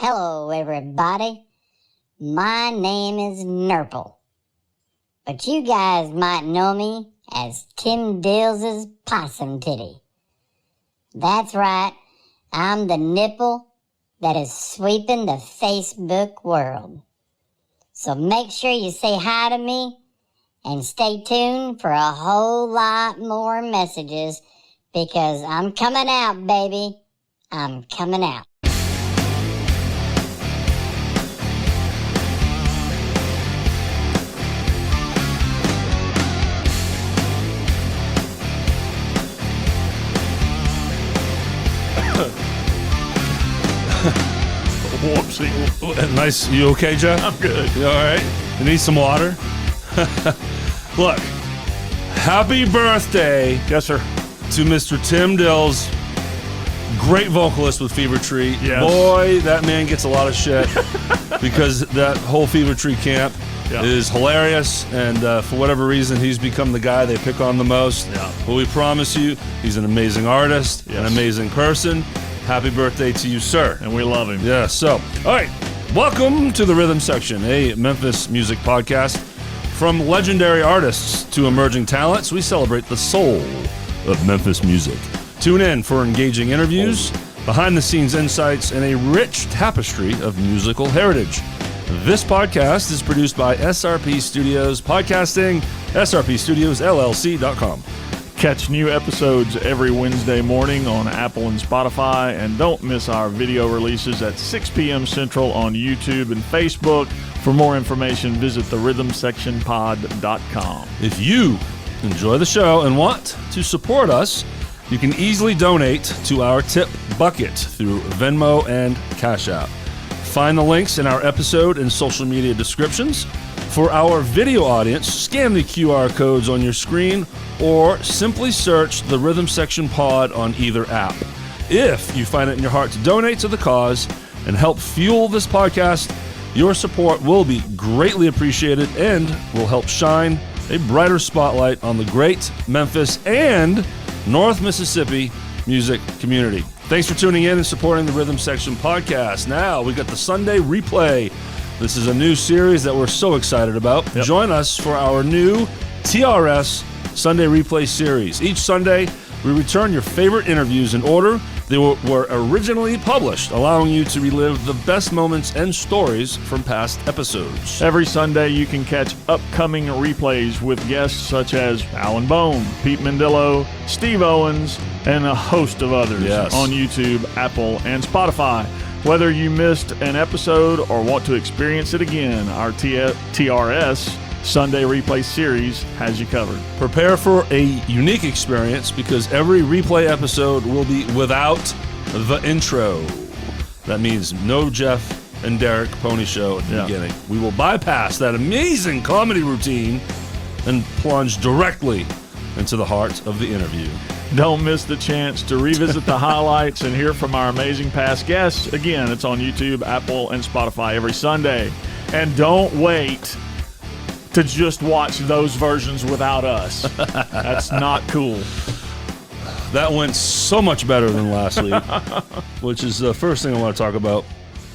Hello, everybody. My name is Nurple, but you guys might know me as Tim Dill's Possum Titty. That's right, I'm the nipple that is sweeping the Facebook world. So make sure you say hi to me and stay tuned for a whole lot more messages because I'm coming out, baby. I'm coming out. Whoopsie. Nice. You okay, Jeff? I'm good. You all right? You need some water? Look, happy birthday. Yes, sir. To Mr. Tim Dills. Great vocalist with Fever Tree. Yes. Boy, that man gets a lot of shit because that whole Fever Tree camp is hilarious, and for whatever reason, he's become the guy they pick on the most. Yeah. But we promise you, he's an amazing artist, an amazing person. Happy birthday to you, sir. And we love him. Yeah, so, all right. Welcome to the Rhythm Section, a Memphis music podcast. From legendary artists to emerging talents, we celebrate the soul of Memphis music. Tune in for engaging interviews, behind-the-scenes insights, and a rich tapestry of musical heritage. This podcast is produced by SRP Studios Podcasting, srpstudiosllc.com. Catch new episodes every Wednesday morning on Apple and Spotify, and don't miss our video releases at 6 p.m. Central on YouTube and Facebook. For more information, visit therhythmsectionpod.com. If you enjoy the show and want to support us, you can easily donate to our tip bucket through Venmo and Cash App. Find the links in our episode and social media descriptions. For our video audience, scan the QR codes on your screen or simply search the Rhythm Section Pod on either app. If you find it in your heart to donate to the cause and help fuel this podcast, your support will be greatly appreciated and will help shine a brighter spotlight on the great Memphis and North Mississippi music community. Thanks for tuning in and supporting the Rhythm Section podcast. Now we got the Sunday replay. This is a new series that we're so excited about. Yep. Join us for our new TRS Sunday replay series. Each Sunday, we return your favorite interviews in order they were originally published, allowing you to relive the best moments and stories from past episodes. Every Sunday, you can catch upcoming replays with guests such as Alan Bone, Pete Mendillo, Steve Owens, and a host of others on YouTube, Apple, and Spotify. Whether you missed an episode or want to experience it again, our TRS Sunday Replay series has you covered. Prepare for a unique experience because every replay episode will be without the intro. That means no Jeff and Derrick Pony Show at the beginning. We will bypass that amazing comedy routine and plunge directly into the heart of the interview. Don't miss the chance to revisit the highlights and hear from our amazing past guests. Again, it's on YouTube, Apple, and Spotify every Sunday. And don't wait to just watch those versions without us. That's not cool. That went so much better than last week, which is the first thing I want to talk about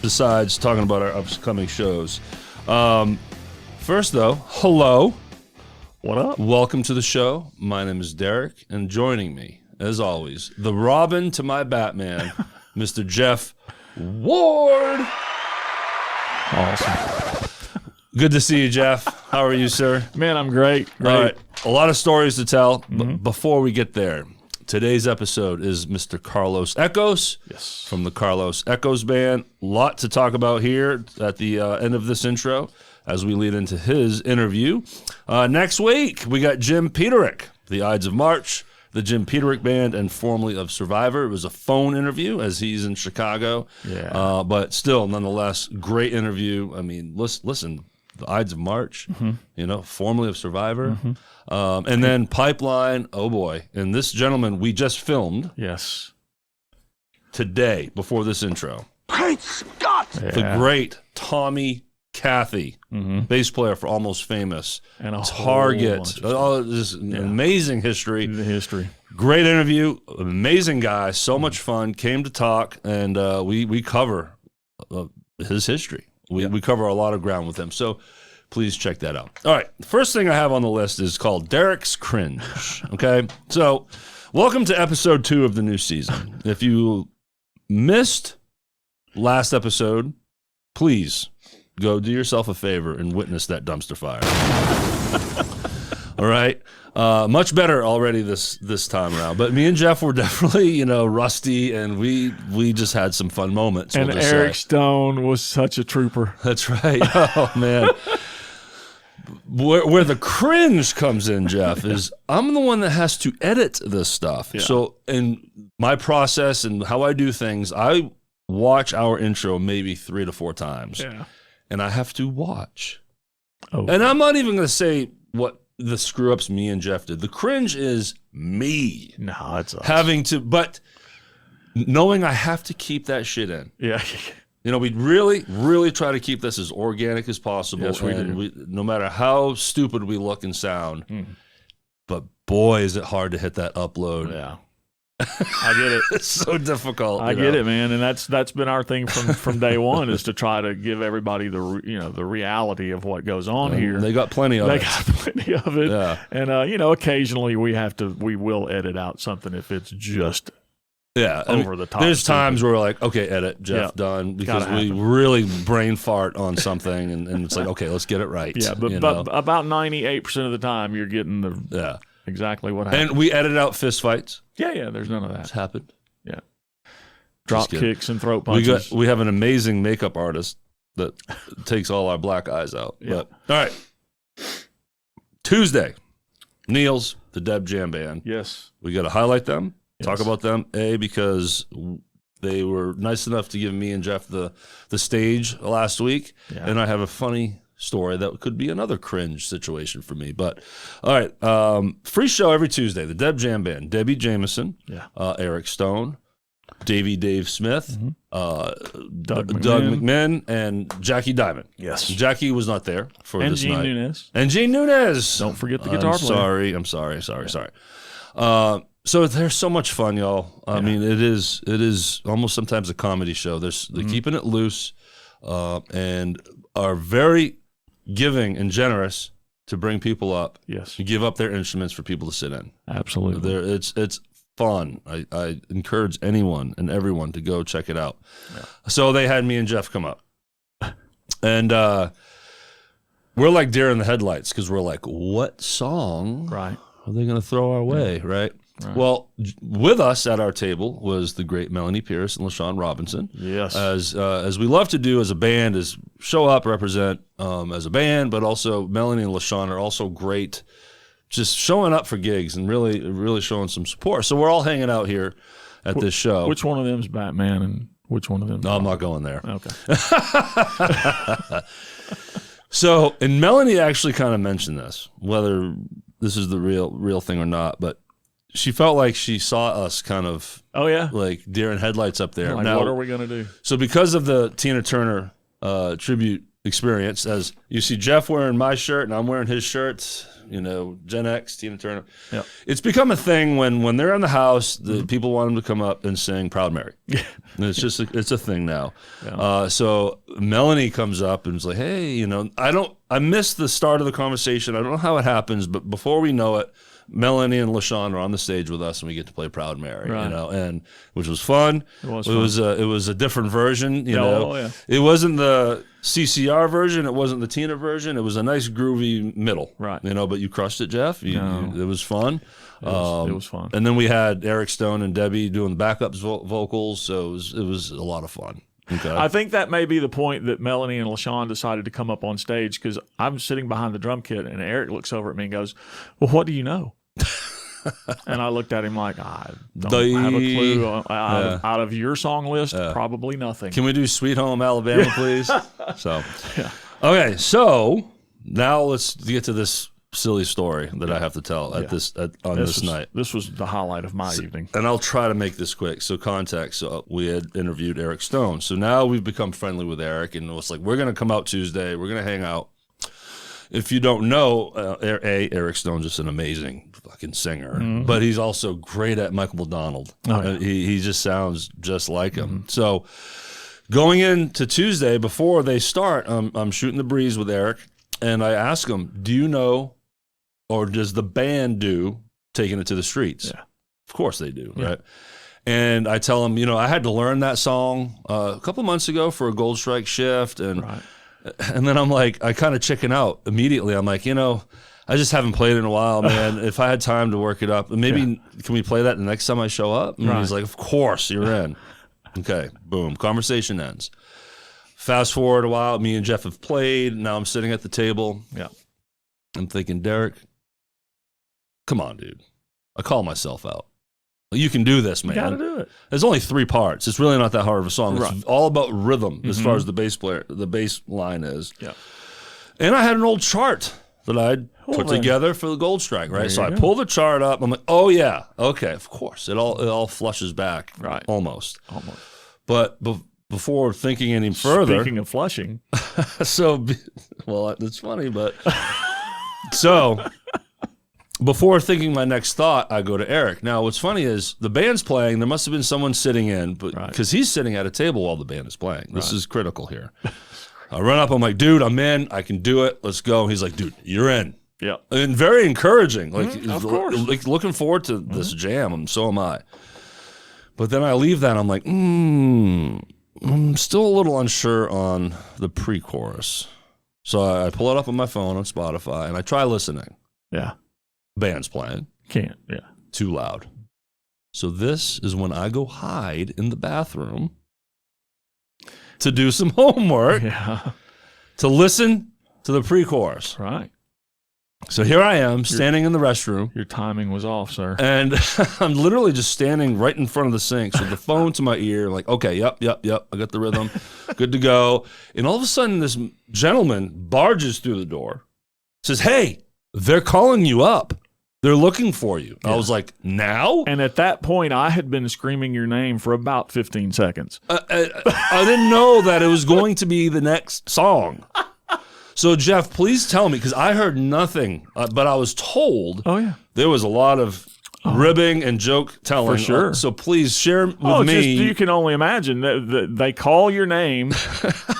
besides talking about our upcoming shows. First, though, hello. What up? Welcome to the show. My name is Derrick, and joining me, as always, the Robin to my Batman, Mr. Jeff Ward. Awesome. Good to see you, Jeff. How are you, sir? Man, I'm great. All right. A lot of stories to tell, but before we get there, today's episode is Mr. Carlos Echoes from the Carlos Echoes Band. A lot to talk about here at the end of this intro as we lead into his interview. Next week, we got Jim Peterick, the Ides of March, the Jim Peterick Band, and formerly of Survivor. It was a phone interview as he's in Chicago. But still, nonetheless, great interview. I mean, listen, the Ides of March, formerly of Survivor. And then Pipeline, oh boy. And this gentleman we just filmed today before this intro. Great Scott! The great Tommy Cathy, bass player for Almost Famous, and a Target. This amazing history. Great interview, amazing guy, so much fun. Came to talk, and we cover his history. We cover a lot of ground with him. So please check that out. All right. The first thing I have on the list is called Derrick's Cringe. Okay. So welcome to episode 2 of the new season. If you missed last episode, please go do yourself a favor and witness that dumpster fire. All right. Much better already this time around. But me and Jeff were definitely, rusty, and we just had some fun moments. And Eric Stone was such a trooper. That's right. Oh, man. Where the cringe comes in, Jeff, is I'm the one that has to edit this stuff. Yeah. So in my process and how I do things, I watch our intro maybe 3 to 4 times. Yeah. And I have to watch. Oh. And I'm not even going to say what the screw ups me and Jeff did. The cringe is me. No, it's us. Having to, but knowing I have to keep that shit in. Yeah. We really, really try to keep this as organic as possible. Yes, we do. No matter how stupid we look and sound. But boy, is it hard to hit that upload. Yeah. I get it. It's so difficult. I get it, man, and that's been our thing from day one, is to try to give everybody the reality of what goes on here. They got plenty of it. Yeah. And occasionally we will edit out something if it's just over the top. There's times where we're like, okay, edit, Jeff, done, because we really brain fart on something, and it's like, okay, let's get it right. Yeah, but about 98% of the time you're getting exactly what happened. And we edit out fist fights. Yeah, there's none of that. It's happened. Yeah. Drop kicks and throat punches. We have an amazing makeup artist that takes all our black eyes out. Yeah. But, all right. Tuesday, Neil's, the Deb Jam Band. Yes. We got to highlight them, talk about them, because they were nice enough to give me and Jeff the stage last week, and I have a funny story that could be another cringe situation for me. But all right, free show every Tuesday. The Deb Jam Band, Debbie Jamison, Eric Stone, Dave Smith, Doug McMinn, and Jackie Diamond. Yes, Jackie was not there for this night. And Gene Nunez. Don't forget the guitar player. I'm sorry. So they're so much fun, y'all. I mean, it is almost sometimes a comedy show. They're keeping it loose, and are very giving and generous to bring people up. Yes. To give up their instruments for people to sit in. Absolutely. It's fun. I encourage anyone and everyone to go check it out. Yeah. So they had me and Jeff come up. And we're like deer in the headlights, because we're like, what song are they going to throw our way, right? Well, with us at our table was the great Melanie Pierce and LaShawn Robinson. Yes. As we love to do as a band, is show up, represent as a band, but also Melanie and LaShawn are also great, just showing up for gigs and really, really showing some support. So we're all hanging out here at this show. Which one of them's Batman and which one of them? No, I'm not going there. Okay. So, and Melanie actually kind of mentioned this, whether this is the real thing or not, but she felt like she saw us kind of like deer in headlights up there. Like, now, what are we going to do? So because of the Tina Turner tribute experience, as you see Jeff wearing my shirt and I'm wearing his shirt, Gen X, Tina Turner. Yep. It's become a thing when they're in the house, the people want them to come up and sing Proud Mary. Yeah. And it's a thing now. Yeah. So Melanie comes up and is like, hey, I missed the start of the conversation. I don't know how it happens, but before we know it, Melanie and LaShawn are on the stage with us, and we get to play Proud Mary, and which was fun. It was a different version, It wasn't the CCR version, it wasn't the Tina version. It was a nice groovy middle, right? But you crushed it, Jeff. It was fun. It was fun. And then we had Eric Stone and Debbie doing the backups vocals, so it was a lot of fun. Okay. I think that may be the point that Melanie and LaShawn decided to come up on stage, because I'm sitting behind the drum kit, and Eric looks over at me and goes, well, what do you know? And I looked at him like, I don't have a clue. Out of your song list, probably nothing. Can we do Sweet Home Alabama, please? Okay, so now let's get to this silly story that I have to tell this night. This was the highlight of my evening. And I'll try to make this quick. So context, so we had interviewed Eric Stone. So now we've become friendly with Eric, and it's like, we're going to come out Tuesday. We're going to hang out. If you don't know, Eric Stone's just an amazing fucking singer, but he's also great at Michael McDonald. Oh, yeah. He just sounds just like him. So Going into Tuesday, before they start, I'm shooting the breeze with Eric, and I ask him, do you know, or does the band do Taking It to the Streets? Yeah. Of course they do, right? And I tell him, I had to learn that song a couple months ago for a Gold Strike shift, and then I'm like, I kind of chicken out immediately. I'm like, I just haven't played in a while, man. If I had time to work it up, maybe can we play that the next time I show up? And he's like, of course, you're in. Okay, boom, conversation ends. Fast forward a while, me and Jeff have played. Now I'm sitting at the table. Yeah, I'm thinking, Derrick, come on, dude. I call myself out. You can do this, man. You gotta do it. There's only 3 parts. It's really not that hard of a song. Right. It's all about rhythm as far as the bass line is. Yeah. And I had an old chart that I'd put together for the Gold Strike, right? So I pull the chart up. I'm like, oh yeah, okay, of course. It all flushes back, right? Almost. But before thinking any further, speaking of flushing, it's funny, but so. Before thinking my next thought, I go to Eric. Now, what's funny is the band's playing. There must have been someone sitting in, but because he's sitting at a table while the band is playing. This is critical here. I run up. I'm like, dude, I'm in. I can do it. Let's go. He's like, dude, you're in. Yeah. And very encouraging. Like, of course. Like looking forward to this jam, and so am I. But then I leave that. I'm like, I'm still a little unsure on the pre-chorus. So I pull it up on my phone on Spotify, and I try listening. Yeah. Band's playing. Can't, yeah. Too loud. So this is when I go hide in the bathroom to do some homework, to listen to the pre-chorus. Right. So here I am, standing in the restroom. Your timing was off, sir. And I'm literally just standing right in front of the sink with the phone to my ear, like, okay, yep, I got the rhythm, good to go. And all of a sudden, this gentleman barges through the door, says, hey, they're calling you up. They're looking for you. I was like, now? And at that point, I had been screaming your name for about 15 seconds. I didn't know that it was going to be the next song. So, Jeff, please tell me, because I heard nothing, but I was told there was a lot of ribbing and joke telling. For sure. So please share with me. You can only imagine that they call your name,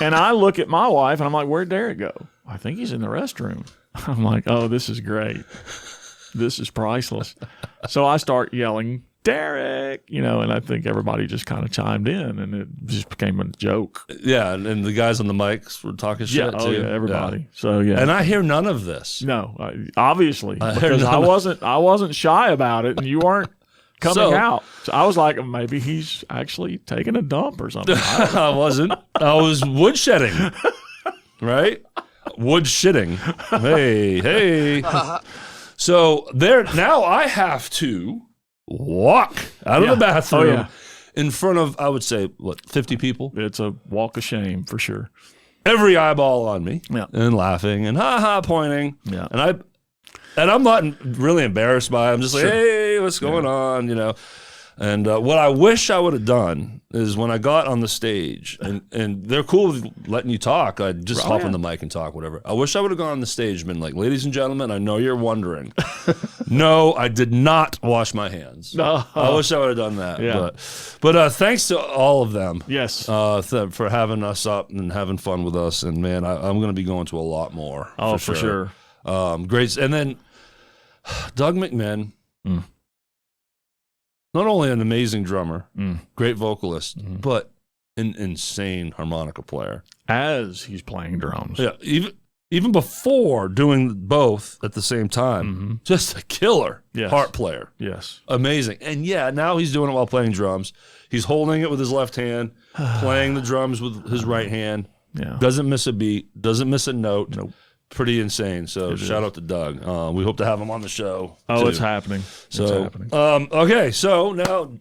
and I look at my wife, and I'm like, where'd Derrick go? I think he's in the restroom. I'm like, oh, this is great. This is priceless. So I start yelling, Derrick, and I think everybody just kind of chimed in, and it just became a joke. Yeah, and the guys on the mics were talking shit too. Yeah, everybody. Yeah. So and I hear none of this. No, obviously, because I wasn't shy about it, and you weren't coming out. So I was like, maybe he's actually taking a dump or something. I wasn't. I was woodshedding, right? Wood shitting. Hey. So now I have to walk out of the bathroom in front of, I would say, 50 people? It's a walk of shame for sure. Every eyeball on me and laughing and pointing. Yeah. And I'm not really embarrassed by it. I'm just like, hey, what's going on, And what I wish I would have done is when I got on the stage, and they're cool with letting you talk. I'd just hop on the mic and talk, whatever. I wish I would have gone on the stage and been like, ladies and gentlemen, I know you're wondering. No, I did not wash my hands. I wish I would have done that. Yeah. But thanks to all of them. Yes. For having us up and having fun with us. And, man, I'm going to be going to a lot more. Oh, for sure. Great. And then Doug McMinn. Not only an amazing drummer, great vocalist, but an insane harmonica player. As he's playing drums. Yeah, even before doing both at the same time, just a killer harp player. Yes. Amazing. And now he's doing it while playing drums. He's holding it with his left hand, playing the drums with his right hand. Yeah. Doesn't miss a beat, doesn't miss a note. Nope. Pretty insane. So shout out to Doug. We hope to have him on the show. Oh, too. It's happening. So, it's happening. Okay, so now,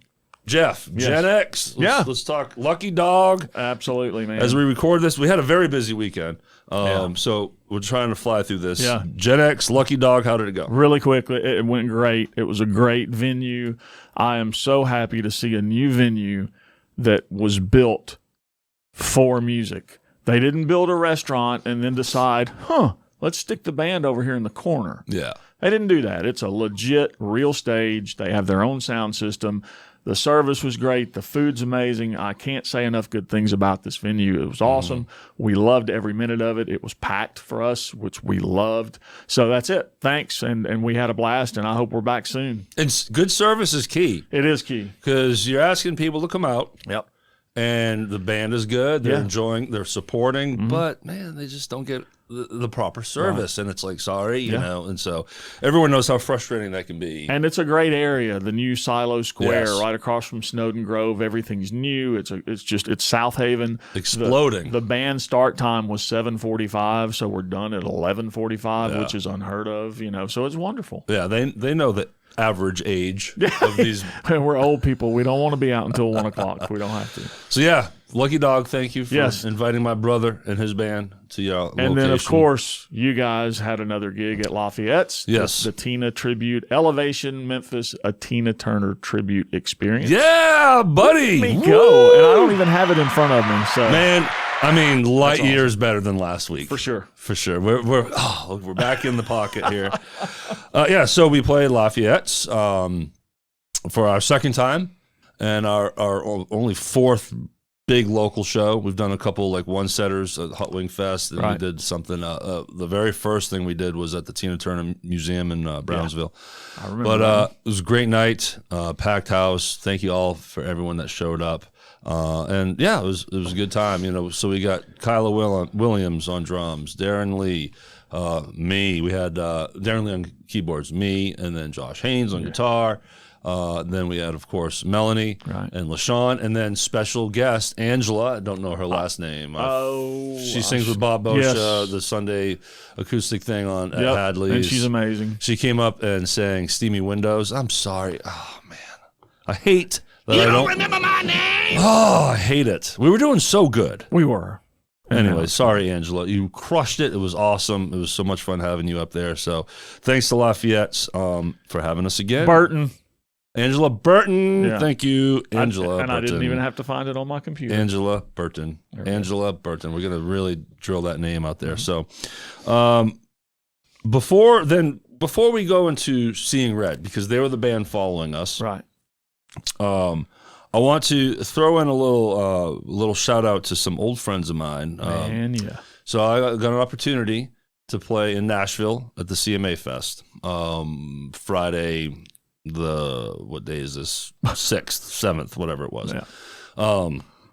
Jeff, Gen X. Let's talk Lucky Dog. Absolutely, man. As we record this, we had a very busy weekend. So we're trying to fly through this. Yeah. Gen X, Lucky Dog, how did it go? Really quickly, it went great. It was a great venue. I am so happy to see a new venue that was built for music. They didn't build a restaurant and then decide, let's stick the band over here in the corner. Yeah. They didn't do that. It's a legit, real stage. They have their own sound system. The service was great. The food's amazing. I can't say enough good things about this venue. It was awesome. We loved every minute of it. It was packed for us, which we loved. So that's it. Thanks. And we had a blast, and I hope we're back soon. And good service is key. It is key. Because you're asking people to come out. Yep. And the band is good. They're enjoying, they're supporting, but man, they just don't get the proper service. Right. And it's like, sorry, you know. And so everyone knows how frustrating that can be. And it's a great area, the new Silo Square, right across from Snowden Grove. Everything's new. It's South Haven. Exploding. The band start time was 7:45, so we're done at 11:45, which is unheard of, you know. So it's wonderful. Yeah, they know that average age of these. We're old people. We don't want to be out until 1 o'clock. We don't have to. So yeah, Lucky Dog, thank you for inviting my brother and his band to your location. And then of course you guys had another gig at Lafayette's. Yes, the Tina tribute, Elevation Memphis, a Tina Turner tribute experience. Yeah, buddy, let me go. And I don't even have it in front of me. So man, I mean, light years better than last week. For sure. For sure. We're back in the pocket here. So we played Lafayette's for our second time and our only fourth big local show. We've done a couple like one-setters at Hot Wing Fest, and we did something. The very first thing we did was at the Tina Turner Museum in Brownsville. I remember But it was a great night, packed house. Thank you all for everyone that showed up. And yeah, it was a good time, you know. So we got Kyla Williams on drums, Darren Lee, me. We had Darren Lee on keyboards, me, and then Josh Haynes on guitar. Then we had, of course, Melanie and LaShawn, and then special guest Angela. I don't know her last name. She sings with Bob Boscia, the Sunday acoustic thing on at Hadley's, and she's amazing. She came up and sang "Steamy Windows." I'm sorry, oh man, I hate. You don't remember my name? Oh, I hate it. We were doing so good. We were. Anyway, sorry, Angela. You crushed it. It was awesome. It was so much fun having you up there. So thanks to Lafayette's for having us again. Burton. Angela Burton. Thank you, Angela Burton. I didn't even have to find it on my computer. Angela Burton. Angela Burton. We're going to really drill that name out there. So before we go into Seeing Red, because they were the band following us. Right. I want to throw in a little shout out to some old friends of mine. So I got an opportunity to play in Nashville at the CMA Fest Friday. What day is this? 6th, 7th, whatever it was.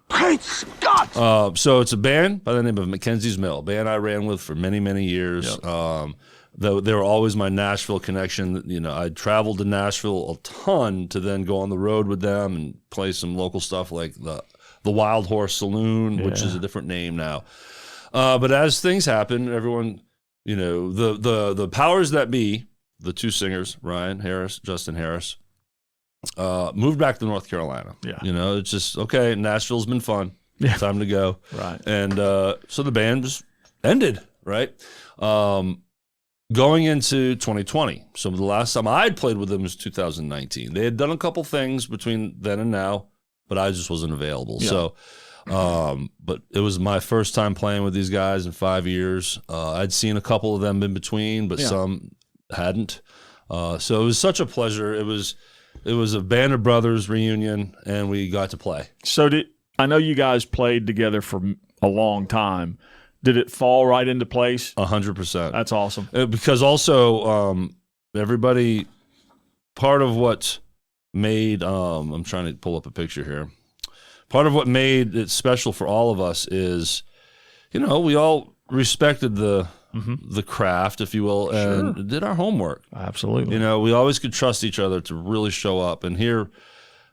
Great Scott! So it's a band by the name of Mackenzie's Mill, a band I ran with for many, many years. They were always my Nashville connection. You know, I traveled to Nashville a ton to then go on the road with them and play some local stuff like the Wild Horse Saloon, which is a different name now. But as things happen, everyone, you know, the powers that be, the two singers, Ryan Harris, Justin Harris, moved back to North Carolina. You know, it's just, okay, Nashville's been fun. Time to go. Right. And so the band just ended, right? Going into 2020. So the last time I'd played with them was 2019. They had done a couple things between then and now, but I just wasn't available. So, but it was my first time playing with these guys in 5 years. I'd seen a couple of them in between, but some hadn't. So it was such a pleasure. It was a Band of Brothers reunion, and we got to play. So I know you guys played together for a long time. Did it fall right into place? 100%. That's awesome. Because also everybody, part of what made, I'm trying to pull up a picture here. Part of what made it special for all of us is, you know, we all respected the craft, if you will, and did our homework. Absolutely. You know, we always could trust each other to really show up. And here,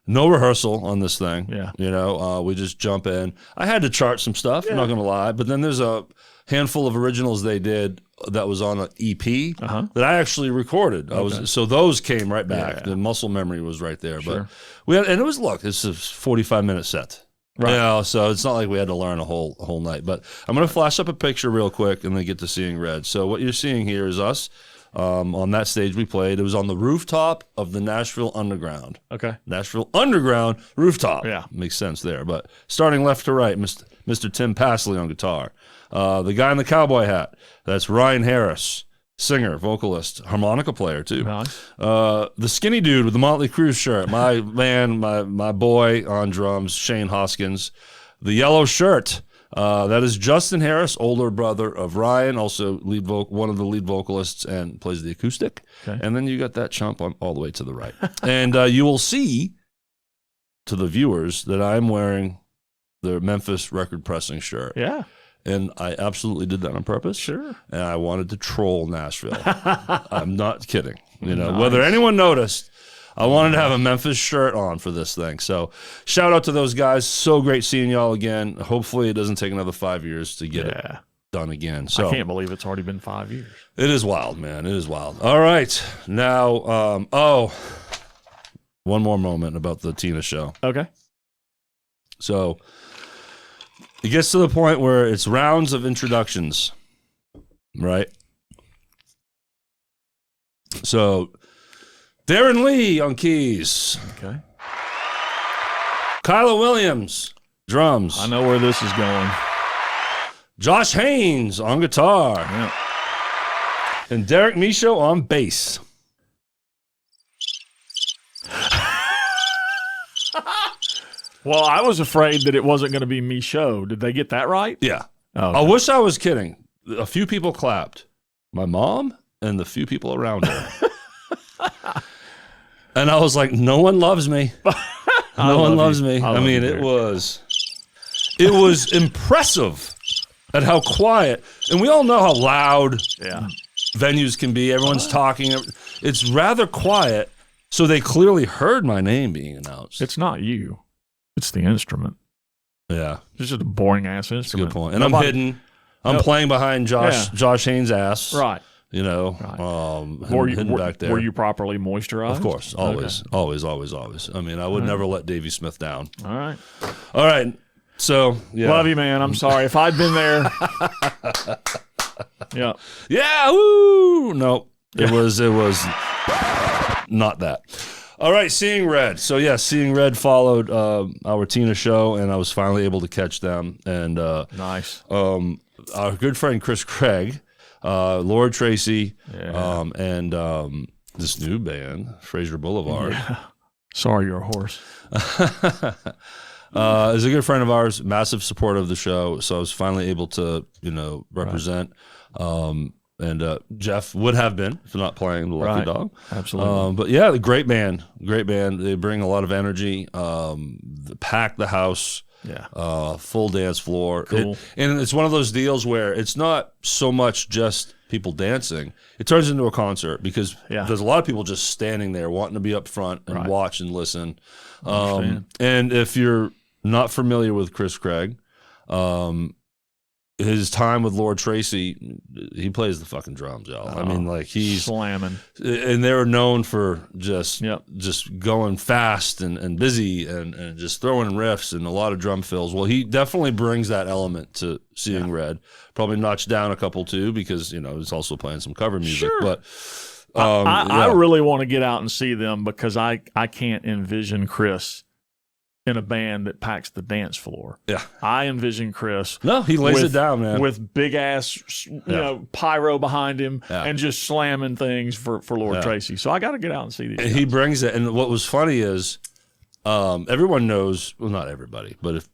no rehearsal on this thing. You know, we just jump in. I had to chart some stuff, I'm not going to lie, but then there's a handful of originals they did that was on an EP that I actually recorded. So those came right back. The muscle memory was right there. But we had, and it was, look, it's a 45-minute set. Right. You know, so it's not like we had to learn a whole night. But I'm going to flash up a picture real quick and then get to Seeing Red. So what you're seeing here is us. On that stage we played. It was on the rooftop of the Nashville Underground. Okay. Nashville Underground rooftop. Yeah. Makes sense there. But starting left to right, Mr. Tim Passley on guitar. The guy in the cowboy hat, that's Ryan Harris. singer, vocalist, harmonica player too. Nice. The skinny dude with the Motley Crue shirt, my man, my boy on drums, Shane Hoskins. The yellow shirt, that is Justin Harris, older brother of Ryan, also one of the lead vocalists and plays the acoustic. Okay. And then you got that chump on all the way to the right. And you will see, to the viewers, that I'm wearing the Memphis record pressing shirt. Yeah. And I absolutely did that on purpose. Sure. And I wanted to troll Nashville. I'm not kidding. Nice. Whether anyone noticed, I wanted to have a Memphis shirt on for this thing. So shout out to those guys. So great seeing y'all again. Hopefully it doesn't take another 5 years to get it done again. So I can't believe it's already been 5 years. It is wild, man. It is wild. All right. Now, one more moment about the Tina show. Okay. So it gets to the point where it's rounds of introductions, right? So Darren Lee on keys. Okay. Kyla Williams, drums. I know where this is going. Josh Haynes on guitar. Yeah. And Derek Michaud on bass. Well, I was afraid that it wasn't going to be Michaud. Did they get that right? Yeah. Oh, okay. I wish I was kidding. A few people clapped. My mom and the few people around her. And I was like, no one loves me. No one loves me. I mean, it was impressive at how quiet. And we all know how loud venues can be. Everyone's talking. It's rather quiet. So they clearly heard my name being announced. It's not you. It's the instrument. Yeah. It's just a boring-ass instrument. That's a good point. And I'm hidden. I'm playing behind Josh Haynes' ass. Right. You know, Were hidden back there. Were you properly moisturized? Of course. Always. Okay. Always. I mean, I would never let Davey Smith down. All right. So, yeah. Love you, man. I'm sorry. If I'd been there. Yeah. Yeah. Woo. No, it was not that. All right. Seeing Red. So, yeah, Seeing Red followed our Tina show, and I was finally able to catch them. And nice. Our good friend Chris Craig, Lord Tracy, and this new band, Fraser Boulevard. Yeah. Sorry, you're a horse. Is a good friend of ours, massive supporter of the show. So I was finally able to, represent. Right. And Jeff would have been if not playing the Lucky Dog. Absolutely. But yeah, great band. They bring a lot of energy. Pack the house. Yeah. Full dance floor. Cool. And it's one of those deals where it's not so much just people dancing. It turns into a concert because there's a lot of people just standing there wanting to be up front and watch and listen. And if you're not familiar with Chris Craig, his time with Lord Tracy, he plays the fucking drums, y'all. I mean, like he's slamming, and they're known for just going fast and busy and just throwing riffs and a lot of drum fills. Well, he definitely brings that element to Seeing Red. Probably notched down a couple too because he's also playing some cover music. Sure. But I really want to get out and see them because I can't envision Chris in a band that packs the dance floor. Yeah. I envision Chris. No, he lays it down, man. With big ass, pyro behind him and just slamming things for Lord Tracy. So I got to get out and see these guys. He brings it. And what was funny is everyone knows, well, not everybody, but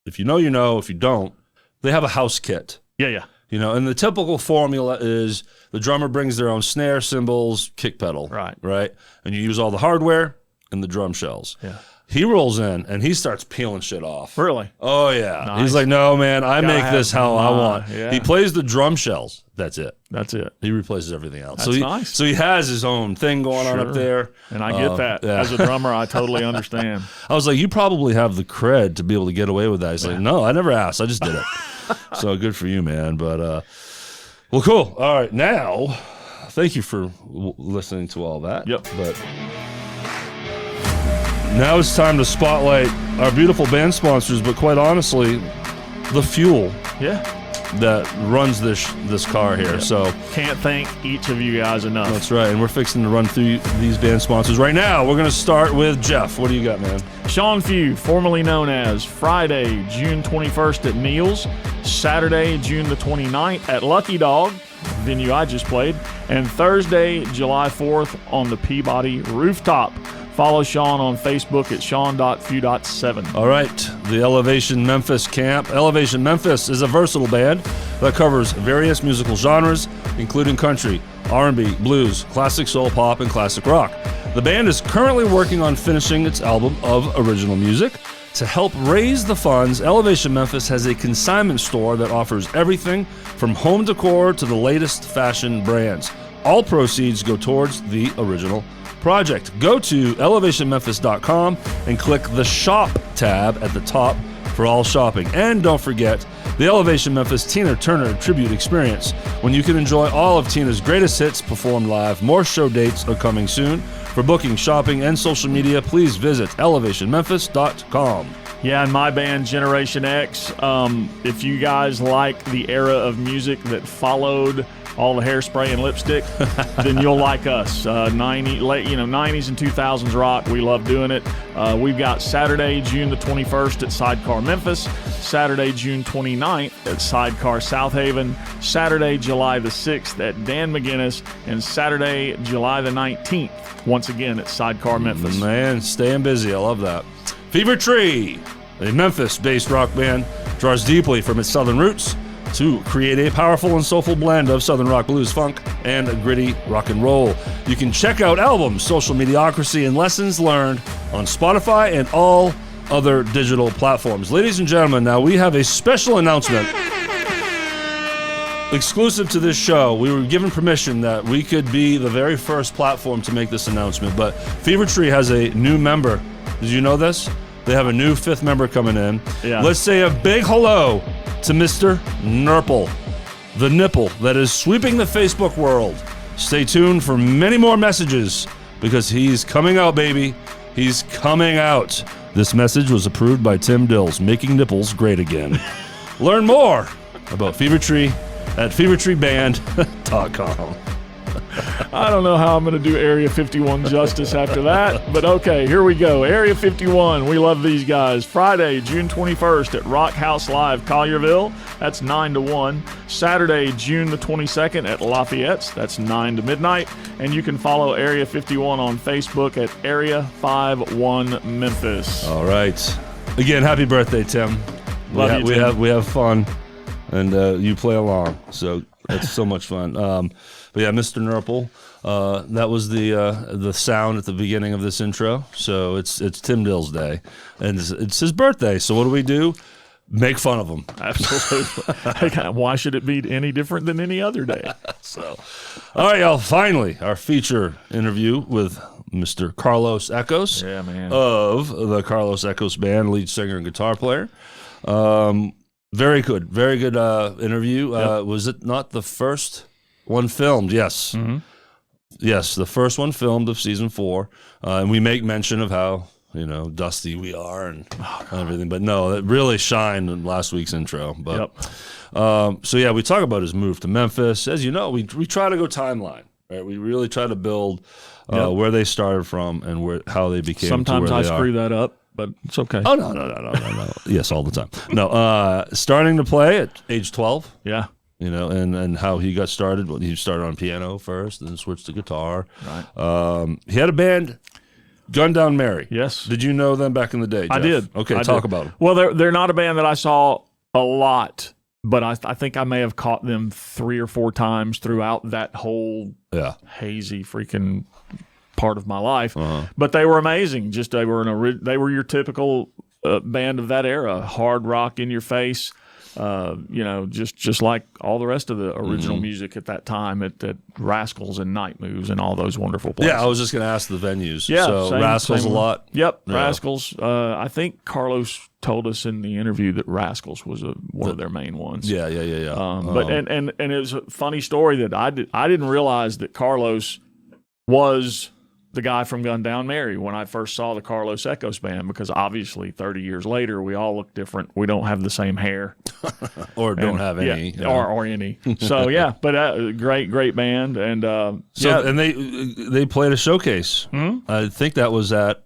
if you know, if you don't, they have a house kit. Yeah. And the typical formula is the drummer brings their own snare, cymbals, kick pedal. Right. And you use all the hardware and the drum shells. Yeah. He rolls in and he starts peeling shit off. Really? Oh, yeah. Nice. He's like, no, man, I make this how I want. Yeah. He plays the drum shells. That's it. He replaces everything else. That's nice. So he has his own thing going on up there. And I get that. Yeah. As a drummer, I totally understand. I was like, you probably have the cred to be able to get away with that. He's like, no, I never asked. I just did it. So good for you, man. But, well, cool. All right. Now, thank you for listening to all that. Yep. But now it's time to spotlight our beautiful band sponsors, but quite honestly, the fuel that runs this car here. So can't thank each of you guys enough. That's right, and we're fixing to run through these band sponsors right now. We're going to start with Jeff. What do you got, man? Sean Few, formerly known as Friday, June 21st at Neil's, Saturday, June the 29th at Lucky Dog, venue I just played, and Thursday, July 4th on the Peabody Rooftop. Follow Sean on Facebook at sean.few.7. All right, the Elevation Memphis camp. Elevation Memphis is a versatile band that covers various musical genres, including country, R&B, blues, classic soul, pop, and classic rock. The band is currently working on finishing its album of original music. To help raise the funds, Elevation Memphis has a consignment store that offers everything from home decor to the latest fashion brands. All proceeds go towards the original project. Go to elevationmemphis.com and click the shop tab at the top for all shopping. And don't forget the Elevation Memphis Tina Turner Tribute Experience, when you can enjoy all of Tina's greatest hits performed live. More show dates are coming soon. For booking, shopping, and social media, please visit elevationmemphis.com. Yeah, and my band, Generation X, if you guys like the era of music that followed all the hairspray and lipstick, then you'll like us. 90s and 2000s rock. We love doing it. We've got Saturday, June the 21st at Sidecar Memphis, Saturday, June 29th at Sidecar South Haven, Saturday, July the 6th at Dan McGinnis, and Saturday, July the 19th, once again at Sidecar Memphis. Man, staying busy. I love that. Fever Tree, a Memphis-based rock band, draws deeply from its southern roots to create a powerful and soulful blend of southern rock, blues, funk, and gritty rock and roll. You can check out albums, social mediocrity, and lessons learned on Spotify and all other digital platforms. Ladies and gentlemen, now we have a special announcement. Exclusive to this show, we were given permission that we could be the very first platform to make this announcement, but Fever Tree has a new member. Did you know this? They have a new 5th member coming in. Yeah. Let's say a big hello to Mr. Nurple, the nipple that is sweeping the Facebook world. Stay tuned for many more messages because he's coming out, baby. He's coming out. This message was approved by Tim Dills, making nipples great again. Learn more about Fever Tree at fevertreeband.com. I don't know how I'm going to do Area 51 justice after that, but okay, here we go. Area 51, we love these guys. Friday, June 21st at Rock House Live, Collierville. That's 9 to 1. Saturday, June the 22nd at Lafayette. That's 9 to midnight. And you can follow Area 51 on Facebook at Area 51 Memphis. All right. Again, happy birthday, Tim. Love you, Tim. We have fun, and you play along, so it's so much fun. But yeah, Mr. Nurple, that was the sound at the beginning of this intro. So it's Tim Dill's day, and it's his birthday. So what do? Make fun of him. Absolutely. Why should it be any different than any other day? So, all right, y'all. Finally, our feature interview with Mr. Carlos Echoes. Yeah, man. Of the Carlos Echoes Band, lead singer and guitar player. Very good interview. Yep. Was it not the first one filmed? Yes. Mm-hmm. Yes, the first one filmed of season 4. And we make mention of how, dusty we are and everything. But no, that really shined in last week's intro. But so yeah, we talk about his move to Memphis. As you know, we try to go timeline, right? We really try to build where they started from and how they became. Sometimes to where I they screw are. that up, but it's okay. Oh, no. Yes, all the time. No, starting to play at age 12. Yeah. And how he got started. Well, he started on piano first, then switched to guitar. Right. He had a band, Gun Down Mary. Yes. Did you know them back in the day, Jeff? I did. Okay, I talk did. about them. Well, they're not a band that I saw a lot, but I think I may have caught them 3 or 4 times throughout that whole hazy freaking part of my life. Uh-huh. But they were amazing. Just they were your typical band of that era, hard rock in your face. Just like all the rest of the original music at that time at Rascals and Night Moves and all those wonderful places. Yeah, I was just going to ask the venues. Yeah, so Rascals a lot. Yep, Yeah. Rascals. I think Carlos told us in the interview that Rascals was one of their main ones. Yeah. But it was a funny story that I didn't realize that Carlos was the guy from Gun Down Mary when I first saw the Carlos Echoes Band, because obviously 30 years later we all look different. We don't have the same hair, or don't have any, or any. So yeah, but great band, and and they played a showcase. I think that was at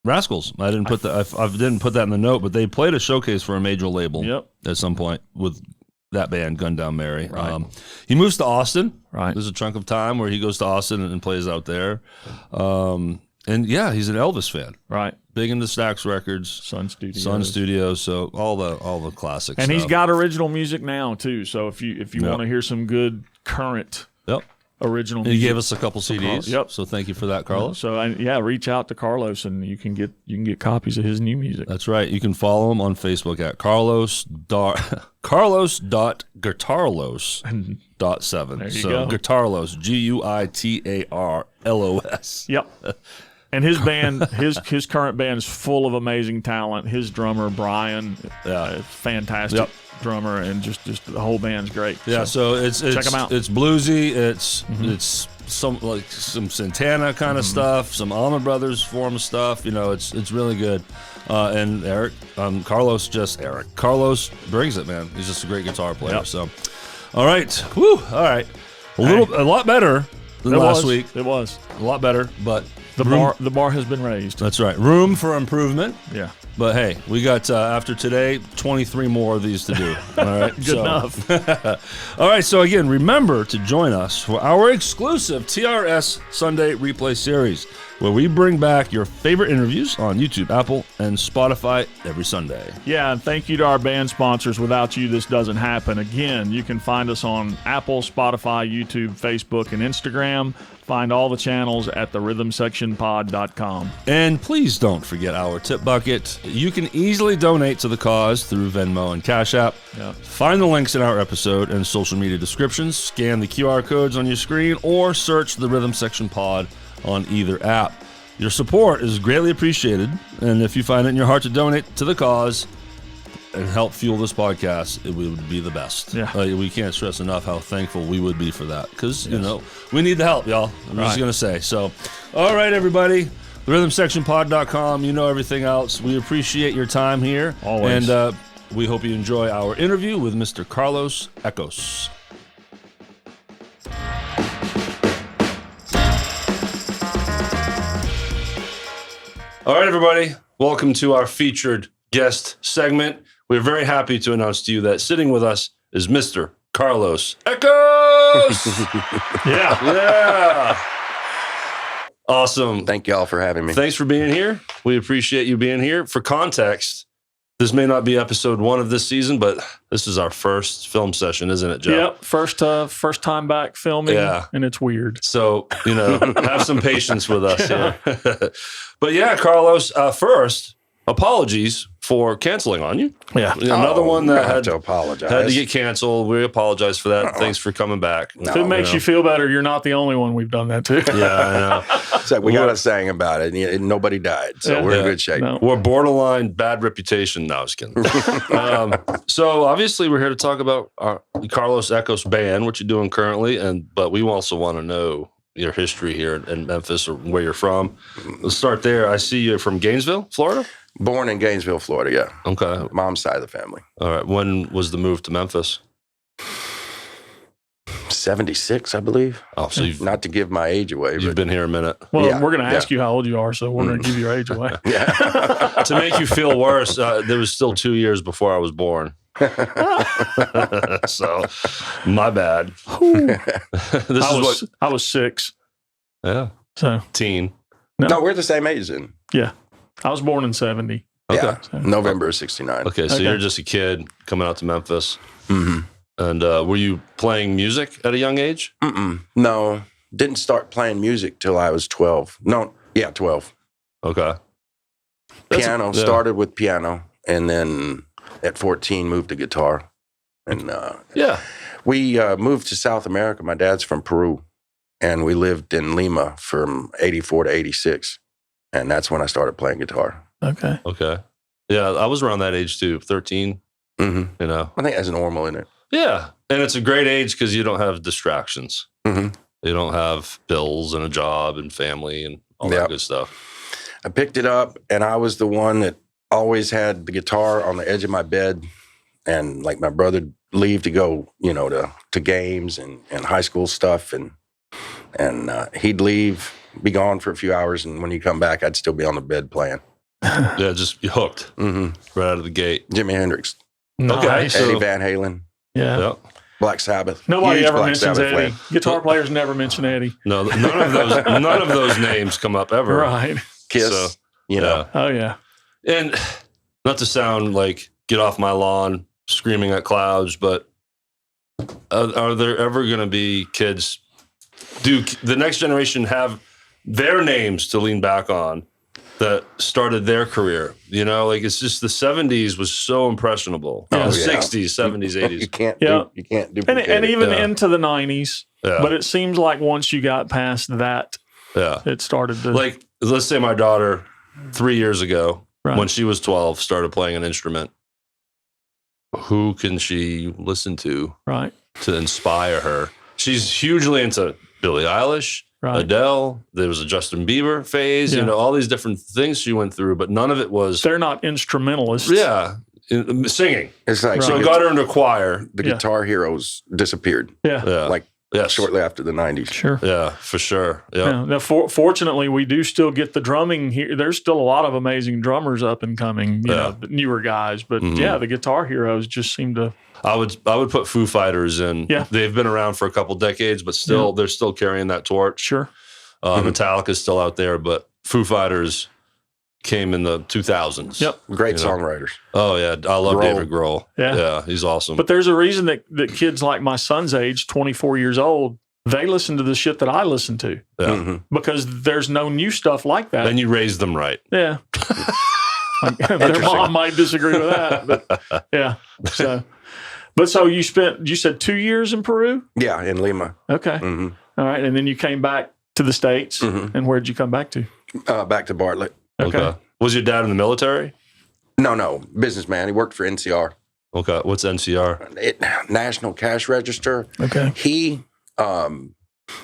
Rascals. I didn't put that. I didn't put that in the note, but they played a showcase for a major label. Yep. At some point with that band, Gun Down Mary. Right. He moves to Austin. Right. There's a chunk of time where he goes to Austin and plays out there. And yeah, he's an Elvis fan. Right. Big into Stax Records, Sun Studios, so all the classics. And stuff. he's got original music now too. So if you want to hear some good current original music, he gave us a couple CDs. Yep. So thank you for that, Carlos. So reach out to Carlos and you can get copies of his new music. That's right. You can follow him on Facebook at Carlos.Guitarlos.7. There you go. Guitarlos, Guitarlos. Yep. And his band, his current band is full of amazing talent. His drummer Brian, fantastic drummer, and just the whole band's great. Yeah, so it's check them out. It's bluesy. It's some Santana kind of stuff, some Allman Brothers form of stuff. It's really good. And Carlos brings it, man. He's just a great guitar player. Yep. So, all right, all right, a lot better than last week. It was a lot better, but. The bar has been raised. That's right. Room for improvement. Yeah. But hey, we got, after today, 23 more of these to do. All right. Good enough. All right. So again, remember to join us for our exclusive TRS Sunday Replay Series, where we bring back your favorite interviews on YouTube, Apple, and Spotify every Sunday. Yeah, and thank you to our band sponsors. Without you, this doesn't happen. Again, you can find us on Apple, Spotify, YouTube, Facebook, and Instagram. Find all the channels at therhythmsectionpod.com. And please don't forget our tip bucket. You can easily donate to the cause through Venmo and Cash App. Yep. Find the links in our episode and social media descriptions. Scan the QR codes on your screen or search the Rhythm Section Pod on either app. Your support is greatly appreciated, and if you find it in your heart to donate to the cause and help fuel this podcast, it would be the best. Yeah. We can't stress enough how thankful we would be for that, because we need the help, y'all. I'm just gonna say. So, all right, everybody, therhythmsectionpod.com. You know everything else. We appreciate your time here, always, and we hope you enjoy our interview with Mr. Carlos Echoes. All right, everybody, welcome to our featured guest segment. We're very happy to announce to you that sitting with us is Mr. Carlos Echoes. Yeah. Awesome. Thank y'all for having me. Thanks for being here. We appreciate you being here. For context, this may not be episode 1 of this season, but this is our first film session, isn't it, Jeff? Yep, first time back filming, and it's weird. So, have some patience with us here. But yeah, Carlos, first, apologies for canceling on you. Yeah. Another one that had to apologize. Had to get canceled. We apologize for that. Thanks for coming back. If it makes you feel better, you're not the only one we've done that to. Yeah, I know. So we got a saying about it, and nobody died, so we're in good shape. No. We're borderline bad reputation. No, I was kidding. So obviously we're here to talk about our Carlos Echoes band, what you're doing currently, but we also want to know your history here in Memphis or where you're from. Let's start there. I see you're from Gainesville, Florida? Born in Gainesville, Florida, yeah. Okay. Mom's side of the family. All right. When was the move to Memphis? 76, I believe. Oh, so you've, not to give my age away. You've been here a minute. Well, we're going to ask you how old you are, so we're going to give your age away. To make you feel worse, there was still 2 years before I was born. So, my bad. I was 6. Yeah. So teen. No, we're the same age then. Yeah. I was born in 70. Okay. Yeah. So. November of 69. Okay, so you're just a kid coming out to Memphis. Mm-hmm. And were you playing music at a young age? No. Didn't start playing music till I was 12. 12. Okay. Piano. Started with piano, and then at 14 moved to guitar. And we moved to South America. My dad's from Peru, and we lived in Lima from 84 to 86. And that's when I started playing guitar. Okay. Yeah, I was around that age too, 13. Mm-hmm. I think that's normal, isn't it? Yeah. And it's a great age because you don't have distractions. Mm-hmm. You don't have bills and a job and family and all that good stuff. I picked it up, and I was the one that always had the guitar on the edge of my bed. And like my brother leave to go, to games and high school stuff. And he'd leave, be gone for a few hours. And when he'd come back, I'd still be on the bed playing. Yeah, just hooked right out of the gate. Jimi Hendrix. Nice. Eddie Van Halen. Yeah. Yep. Black Sabbath. Nobody Huge ever Black mentions Sabbath Eddie. fan. Guitar players never mention Eddie. No, none of those names come up ever. Right. Kiss. So, you know. Oh, yeah. And not to sound like get off my lawn screaming at clouds, but are there ever going to be kids? Do the next generation have their names to lean back on that started their career? You know, like it's just the 70s was so impressionable. Yeah. The 60s, 70s, 80s. You can't Yeah. you can't duplicate And it. even into the 90s. Yeah. But it seems like once you got past that, Yeah. it started to. Like, let's say my daughter 3 years ago, Right. when she was 12, started playing an instrument. Who can she listen to Right. to inspire her? She's hugely into Billie Eilish, Right. Adele. There was a Justin Bieber phase, Yeah. you know, all these different things she went through, but none of it was, They're not instrumentalists. singing. It's like So I got her into choir. the Yeah. guitar heroes disappeared Yeah. Yeah. like yes. shortly after the 90s. Sure. Yeah, for sure. Yeah. Yeah. Now, fortunately, we do still get the drumming here. There's still a lot of amazing drummers up and coming, you know, the newer guys. But yeah, the guitar heroes just seem to. I would put Foo Fighters in. Yeah. They've been around for a couple decades, but still they're still carrying that torch. Sure. Metallica's still out there, but Foo Fighters came in the 2000s. Yep. Great You know. songwriters. Oh yeah, I love Grohl. David Grohl. Yeah. Yeah, he's awesome. But there's a reason that kids like my son's age, 24 years old, they listen to the shit that I listen to yeah. Mhm. because there's no new stuff like that. And you raised them right. Yeah. Their mom might disagree with that, but yeah. So you said 2 years in Peru? Yeah, in Lima. Okay. hmm All right. And then you came back to the States. Mhm. And where'd you come back to? Back to Bartlett. Okay. Was your dad in the military? No, businessman. He worked for NCR, Okay. What's NCR? National Cash Register. Okay. He,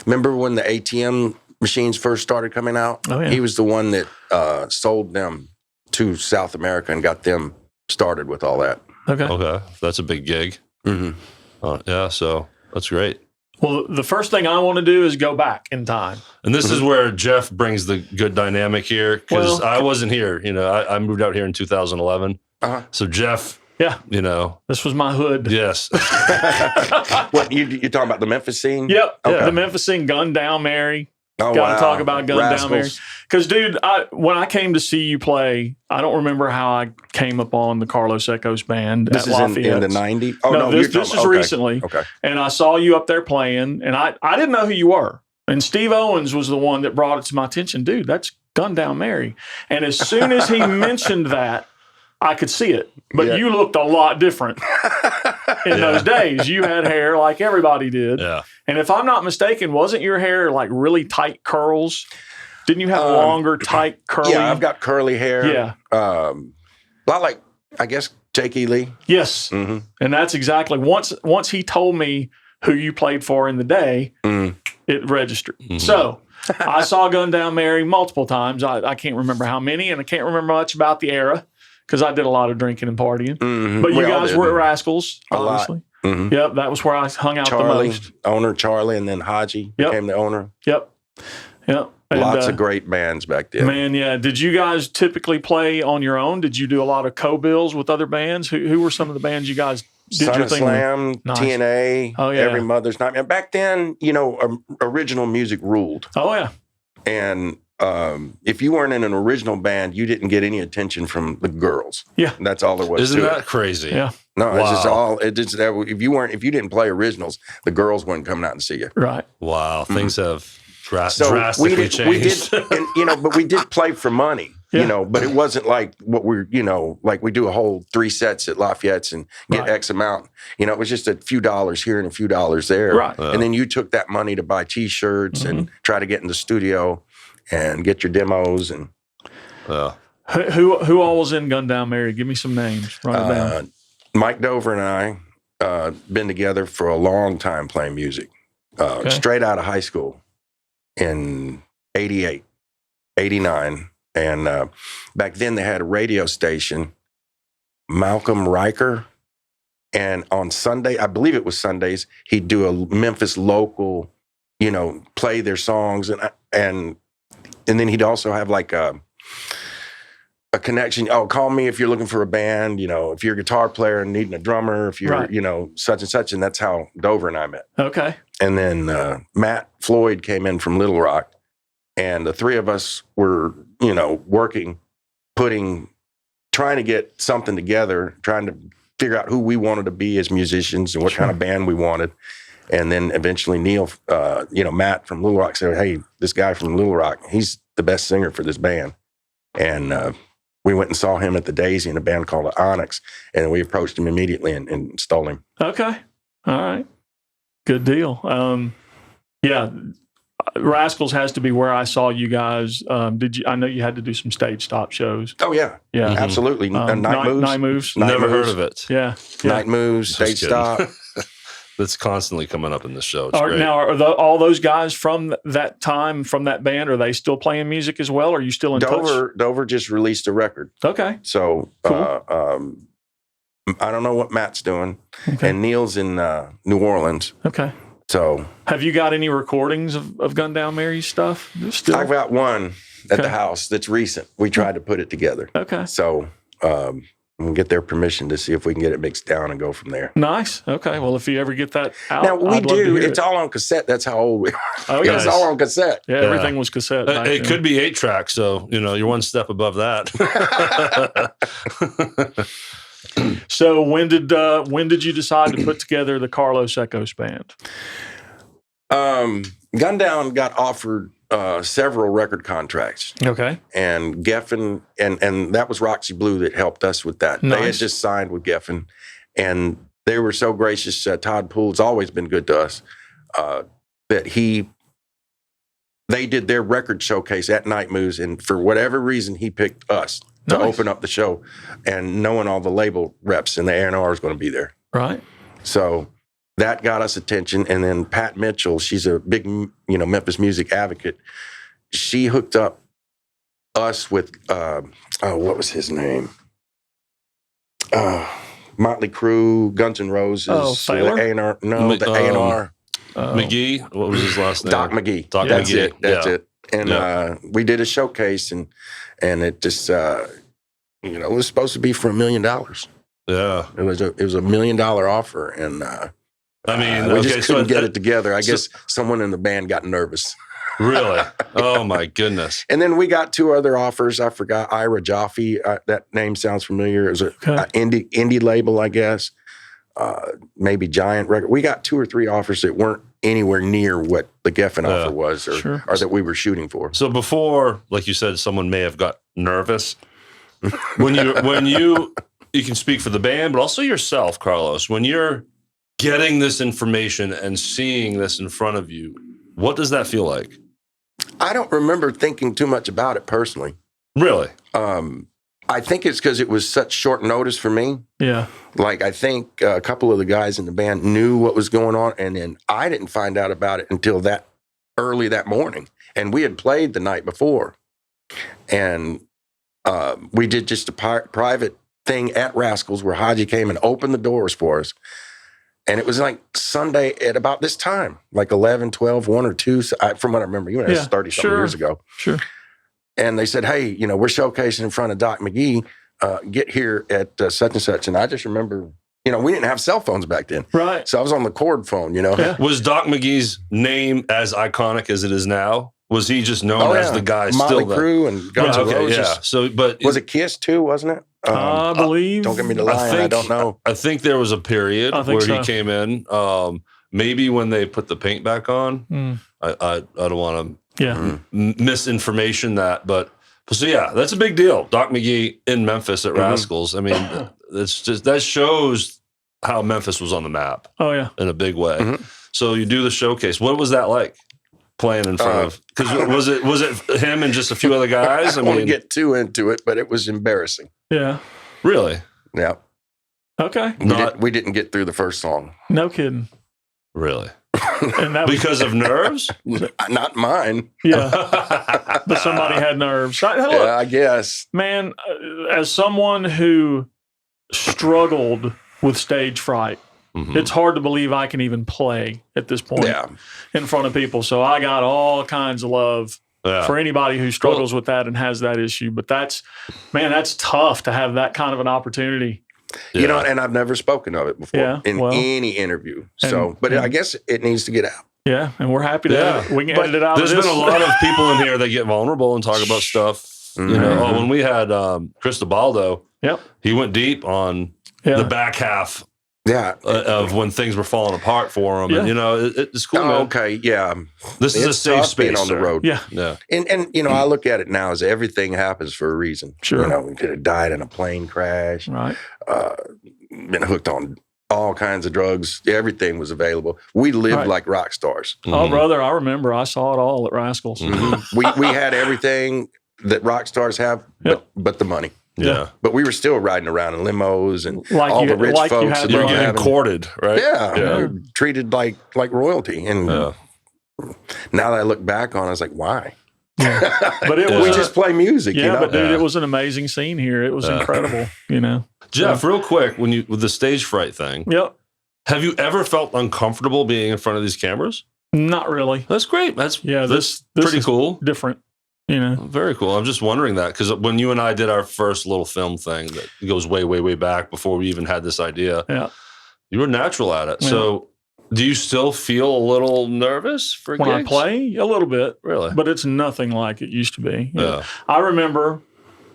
remember when the ATM machines first started coming out? Oh, yeah. He was the one that sold them to South America and got them started with all that. Okay. Okay. That's a big gig. hmm Yeah, so that's great. Well, the first thing I want to do is go back in time. And this is where Jeff brings the good dynamic here because Well- I wasn't here. You know, I moved out here in 2011. Uh-huh. So Jeff, Yeah. you know, This was my hood. yes. What you talking about the Memphis scene? Yep. Okay. The Memphis scene, Gun Down Mary. Oh, Got to wow. talk about Gun Down Mary. Rascals. Because, dude, when I came to see you play, I don't remember how I came upon the Carlos Echoes band This at is Lafayette. in the 90s? Oh, No, no, this you're is talking- okay. recently. Okay. And I saw you up there playing, and I didn't know who you were. And Steve Owens was the one that brought it to my attention. Dude, that's Gun Down Mary. And as soon as he mentioned that, I could see it. But Yeah. you looked a lot different in those days. You had hair like everybody did. Yeah. And if I'm not mistaken, wasn't your hair like really tight curls? Didn't you have longer, tight, curly? Yeah, I've got curly hair. Yeah. A lot like, I guess, Jake Ely. Yes. Mm-hmm. And that's exactly once he told me who you played for in the day, it registered. So I saw Gun Down Mary multiple times. I can't remember how many, and I can't remember much about the era because I did a lot of drinking and partying. Mm-hmm. But you guys were at Rascals, A lot. obviously. Mm-hmm. Yep, that was where I hung out Charlie, the most. owner Charlie, and then Haji Yep. became the owner. Yep. And, Lots of great bands back then. Man, yeah. Did you guys typically play on your own? Did you do a lot of co-bills with other bands? Who were some of the bands you guys did Son your of thing with? Slam, Nice. TNA, Oh, yeah. Every Mother's Night. And back then, original music ruled. Oh, yeah. And if you weren't in an original band, you didn't get any attention from the girls. Yeah. And that's all there was Isn't to that it. crazy? Yeah. No, it's just Wow. all. It just if you didn't play originals, the girls weren't coming out and see you. Right. Wow. Things have So drastically we changed. did, and, but we did play for money, Yeah. but it wasn't like what we're, like we do a whole 3 sets at Lafayette's and get Right. X amount. It was just a few dollars here and a few dollars there. Right. And then you took that money to buy T-shirts and try to get in the studio and get your demos. And Yeah. Who all was in Gun Down Mary? Give me some names. Write it down. Mike Dover and I been together for a long time playing music, straight out of high school in 88, 89. And back then they had a radio station, Malcolm Riker. And on Sunday, I believe it was Sundays, he'd do a Memphis local, play their songs. And then he'd also have like a a connection. Oh, call me if you're looking for a band. You know, if you're a guitar player and needing a drummer, if you're, you know, such and such. And that's how Dover and I met. Okay. And then Matt Floyd came in from Little Rock. And the three of us were, you know, working, trying to get something together, trying to figure out who we wanted to be as musicians and what kind of band we wanted. And then eventually Neil, you know, Matt from Little Rock said, hey, this guy from Little Rock, he's the best singer for this band. And we went and saw him at the Daisy in a band called the Onyx. And we approached him immediately and installed him. Okay. All right. Good deal. Yeah. Rascals has to be where I saw you guys. I know you had to do some stage stop shows. Oh yeah, yeah, absolutely. Night Moves. Never heard of it. Yeah. Night Moves, stage stop. That's constantly coming up in the show. Now, are all those guys from that time, from that band, are they still playing music as well? Are you still in touch? Dover just released a record. Okay. So cool. I don't know what Matt's doing, okay. and Neil's in New Orleans. Okay. So, have you got any recordings of Gun Down Mary's stuff? Still? I've got one at the house that's recent. We tried to put it together. Okay. So, we'll get their permission to see if we can get it mixed down and go from there. Nice. Okay. Well, if you ever get that out, now we I'd love to hear It's all on cassette. That's how old we are. Oh yeah, it's all on cassette. Yeah, everything was cassette. It could be 8-track, so you know you're one step above that. So when did you decide to put together the Carlos Echoes band? Gun Down got offered several record contracts. Okay. And Geffen, and that was Roxy Blue that helped us with that. Nice. They had just signed with Geffen, and they were so gracious. Todd Poole's always been good to us. That they did their record showcase at Night Moves, and for whatever reason, he picked us to open up the show, and knowing all the label reps and the A&R is going to be there. Right. So that got us attention. And then Pat Mitchell, she's a big, Memphis music advocate. She hooked up us with, what was his name? Motley Crue, Guns N' Roses. Oh, Sailor? The A&R. No, the A&R. McGee? What was his last name? Doc McGee. Doc That's McGee. it. That's it. And we did a showcase, and it just, it was supposed to be for $1 million. Yeah. It was a $1 million offer, and we just couldn't get it together. I guess someone in the band got nervous. Really? Oh my goodness! And then we got 2 other offers. I forgot Ira Jaffe. That name sounds familiar. It was an indie label, I guess. Maybe Giant Record. We got 2 or 3 offers that weren't anywhere near what the Geffen offer was, or that we were shooting for. So before, like you said, someone may have got nervous. when you can speak for the band, but also yourself, Carlos. When you're getting this information and seeing this in front of you, what does that feel like? I don't remember thinking too much about it personally. Really? I think it's because it was such short notice for me. Yeah. Like, I think a couple of the guys in the band knew what was going on, and then I didn't find out about it until that early that morning. And we had played the night before. And we did just a private thing at Rascals where Haji came and opened the doors for us. And it was like Sunday at about this time, like 11, 12, 1 or 2, from what I remember. You know, it's 30-something years ago. Sure. And they said, hey, we're showcasing in front of Doc McGee. Get here at such and such. And I just remember, we didn't have cell phones back then. Right. So I was on the cord phone, Yeah. Was Doc McGee's name as iconic as it is now? Was he just known as the guy Motley still? Crue and Guns N' Roses. Yeah. So, but was it Kiss too, wasn't it? I believe. Don't get me the line. I don't know. I think there was a period where he came in. Maybe when they put the paint back on. I don't want to misinformation that, but so yeah, that's a big deal. Doc McGee in Memphis at Rascals. I mean, it's just that shows how Memphis was on the map. Oh yeah, in a big way. So you do the showcase. What was that like? Playing in front of, because was it him and just a few other guys? I don't want to get too into it, but it was embarrassing. Yeah. Really? Yeah. Okay. We didn't get through the first song. No kidding. Really? And that because of nerves? Not mine. Yeah. But somebody had nerves. Look, yeah, I guess. Man, as someone who struggled with stage fright, it's hard to believe I can even play at this point in front of people. So I got all kinds of love for anybody who struggles with that and has that issue. But that's tough to have that kind of an opportunity. You know, and I've never spoken of it before in any interview. So, but I guess it needs to get out. Yeah, and we're happy to we can edit it out. There's been a lot of people in here that get vulnerable and talk about stuff. You know, when we had Cristobaldo, he went deep on the back half of when things were falling apart for him. And, you know, it's cool. Oh, okay, yeah. This is a safe space on the road. Yeah. And you know, I look at it now as everything happens for a reason. Sure. You know, we could have died in a plane crash. Right. Been hooked on all kinds of drugs. Everything was available. We lived like rock stars. Oh, brother, I remember. I saw it all at Rascals. We had everything that rock stars have, but the money. Yeah. But we were still riding around in limos and all the rich folks. You were getting courted, right? Yeah. We were treated like royalty. And now that I look back on it, I was like, why? But we just play music. Yeah, you know? But dude, it was an amazing scene here. It was incredible, you know. Jeff, real quick, with the stage fright thing, have you ever felt uncomfortable being in front of these cameras? Not really. That's great. That's this pretty cool. Different. You know, very cool. I'm just wondering that because when you and I did our first little film thing that goes way, way, way back before we even had this idea, you were natural at it. Yeah. So, do you still feel a little nervous for when gigs? I play? A little bit, really, but it's nothing like it used to be. You know, I remember.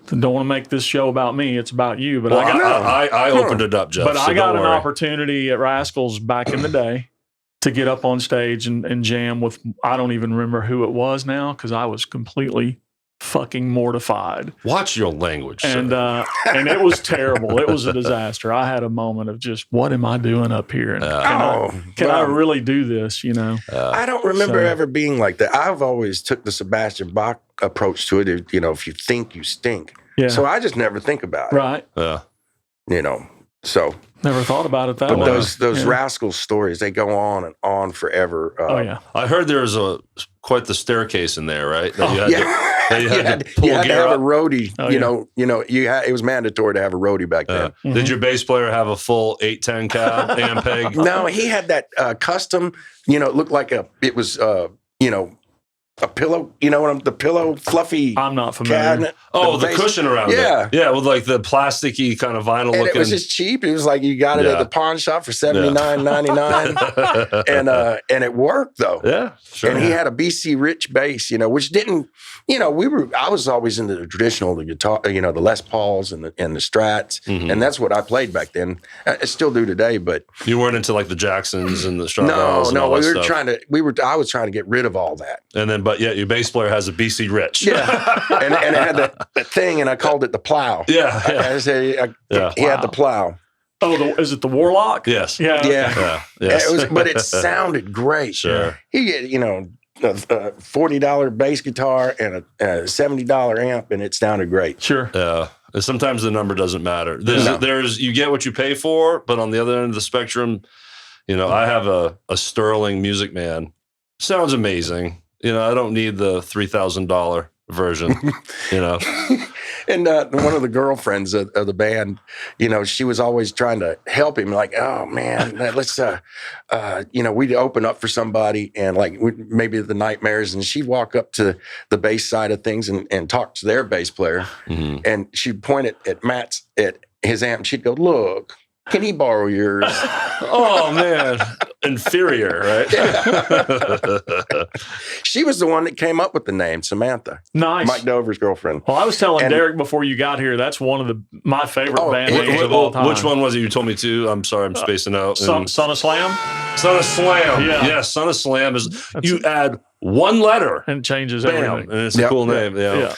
Don't want to make this show about me. It's about you. But I opened it up, Jeff. But I got an opportunity at Rascals back in the day to get up on stage and jam with, I don't even remember who it was now because I was completely fucking mortified. Watch your language, and it was terrible. It was a disaster. I had a moment of just, what am I doing up here? And can I really do this? You know, I don't remember ever being like that. I've always took the Sebastian Bach approach to it. You know, if you think, you stink. Yeah. So I just never think about it. Right. You know, so. Never thought about it that way. But those Rascals stories, they go on and on forever. I heard there's quite the staircase in there, right? That you had to pull you had to have up. a roadie. It was mandatory to have a roadie back then. Did your bass player have a full 810 cab amp peg? No, he had that custom. You know, it looked like a pillow, the pillow fluffy. I'm not familiar. Cabinet, the cushion around it. Yeah, with like the plasticky kind of vinyl looking. It was just cheap. It was like you got it at the pawn shop for $79.99, and it worked though. Yeah, sure. And he had a BC Rich bass, which didn't. I was always into the traditional, the guitar, the Les Pauls and the Strats, and that's what I played back then. I still do today, but you weren't into like the Jacksons and the Stradivarius. No, I was trying to get rid of all that. And then, but your bass player has a BC Rich. Yeah, and it had that thing, and I called it the plow. Yeah, I said he had the plow. Oh, is it the Warlock? Yes. Yeah. Yes. But it sounded great. Sure. You get a $40 bass guitar and a $70 amp, and it sounded great. Sure. Yeah. Sometimes the number doesn't matter. There's you get what you pay for, but on the other end of the spectrum, I have a Sterling Music Man. Sounds amazing. I don't need the $3,000 version. And one of the girlfriends of the band, she was always trying to help him. Like, oh man, let's, we'd open up for somebody and maybe the Nightmares, and she'd walk up to the bass side of things and talk to their bass player, and she'd point at his amp. And she'd go, "Look, can he borrow yours?" Oh man, inferior, right? Yeah. She was the one that came up with the name Samantha. Nice. Mike Dover's girlfriend. Well, I was telling Derrick before you got here, that's one of my favorite band names of all time. Which one was it? You told me to. I'm sorry, I'm spacing out. Son of Slam? Son of Slam. Yeah. Yes, Son of Slam is, you add one letter. And it changes everything. And it's a cool name. Yeah.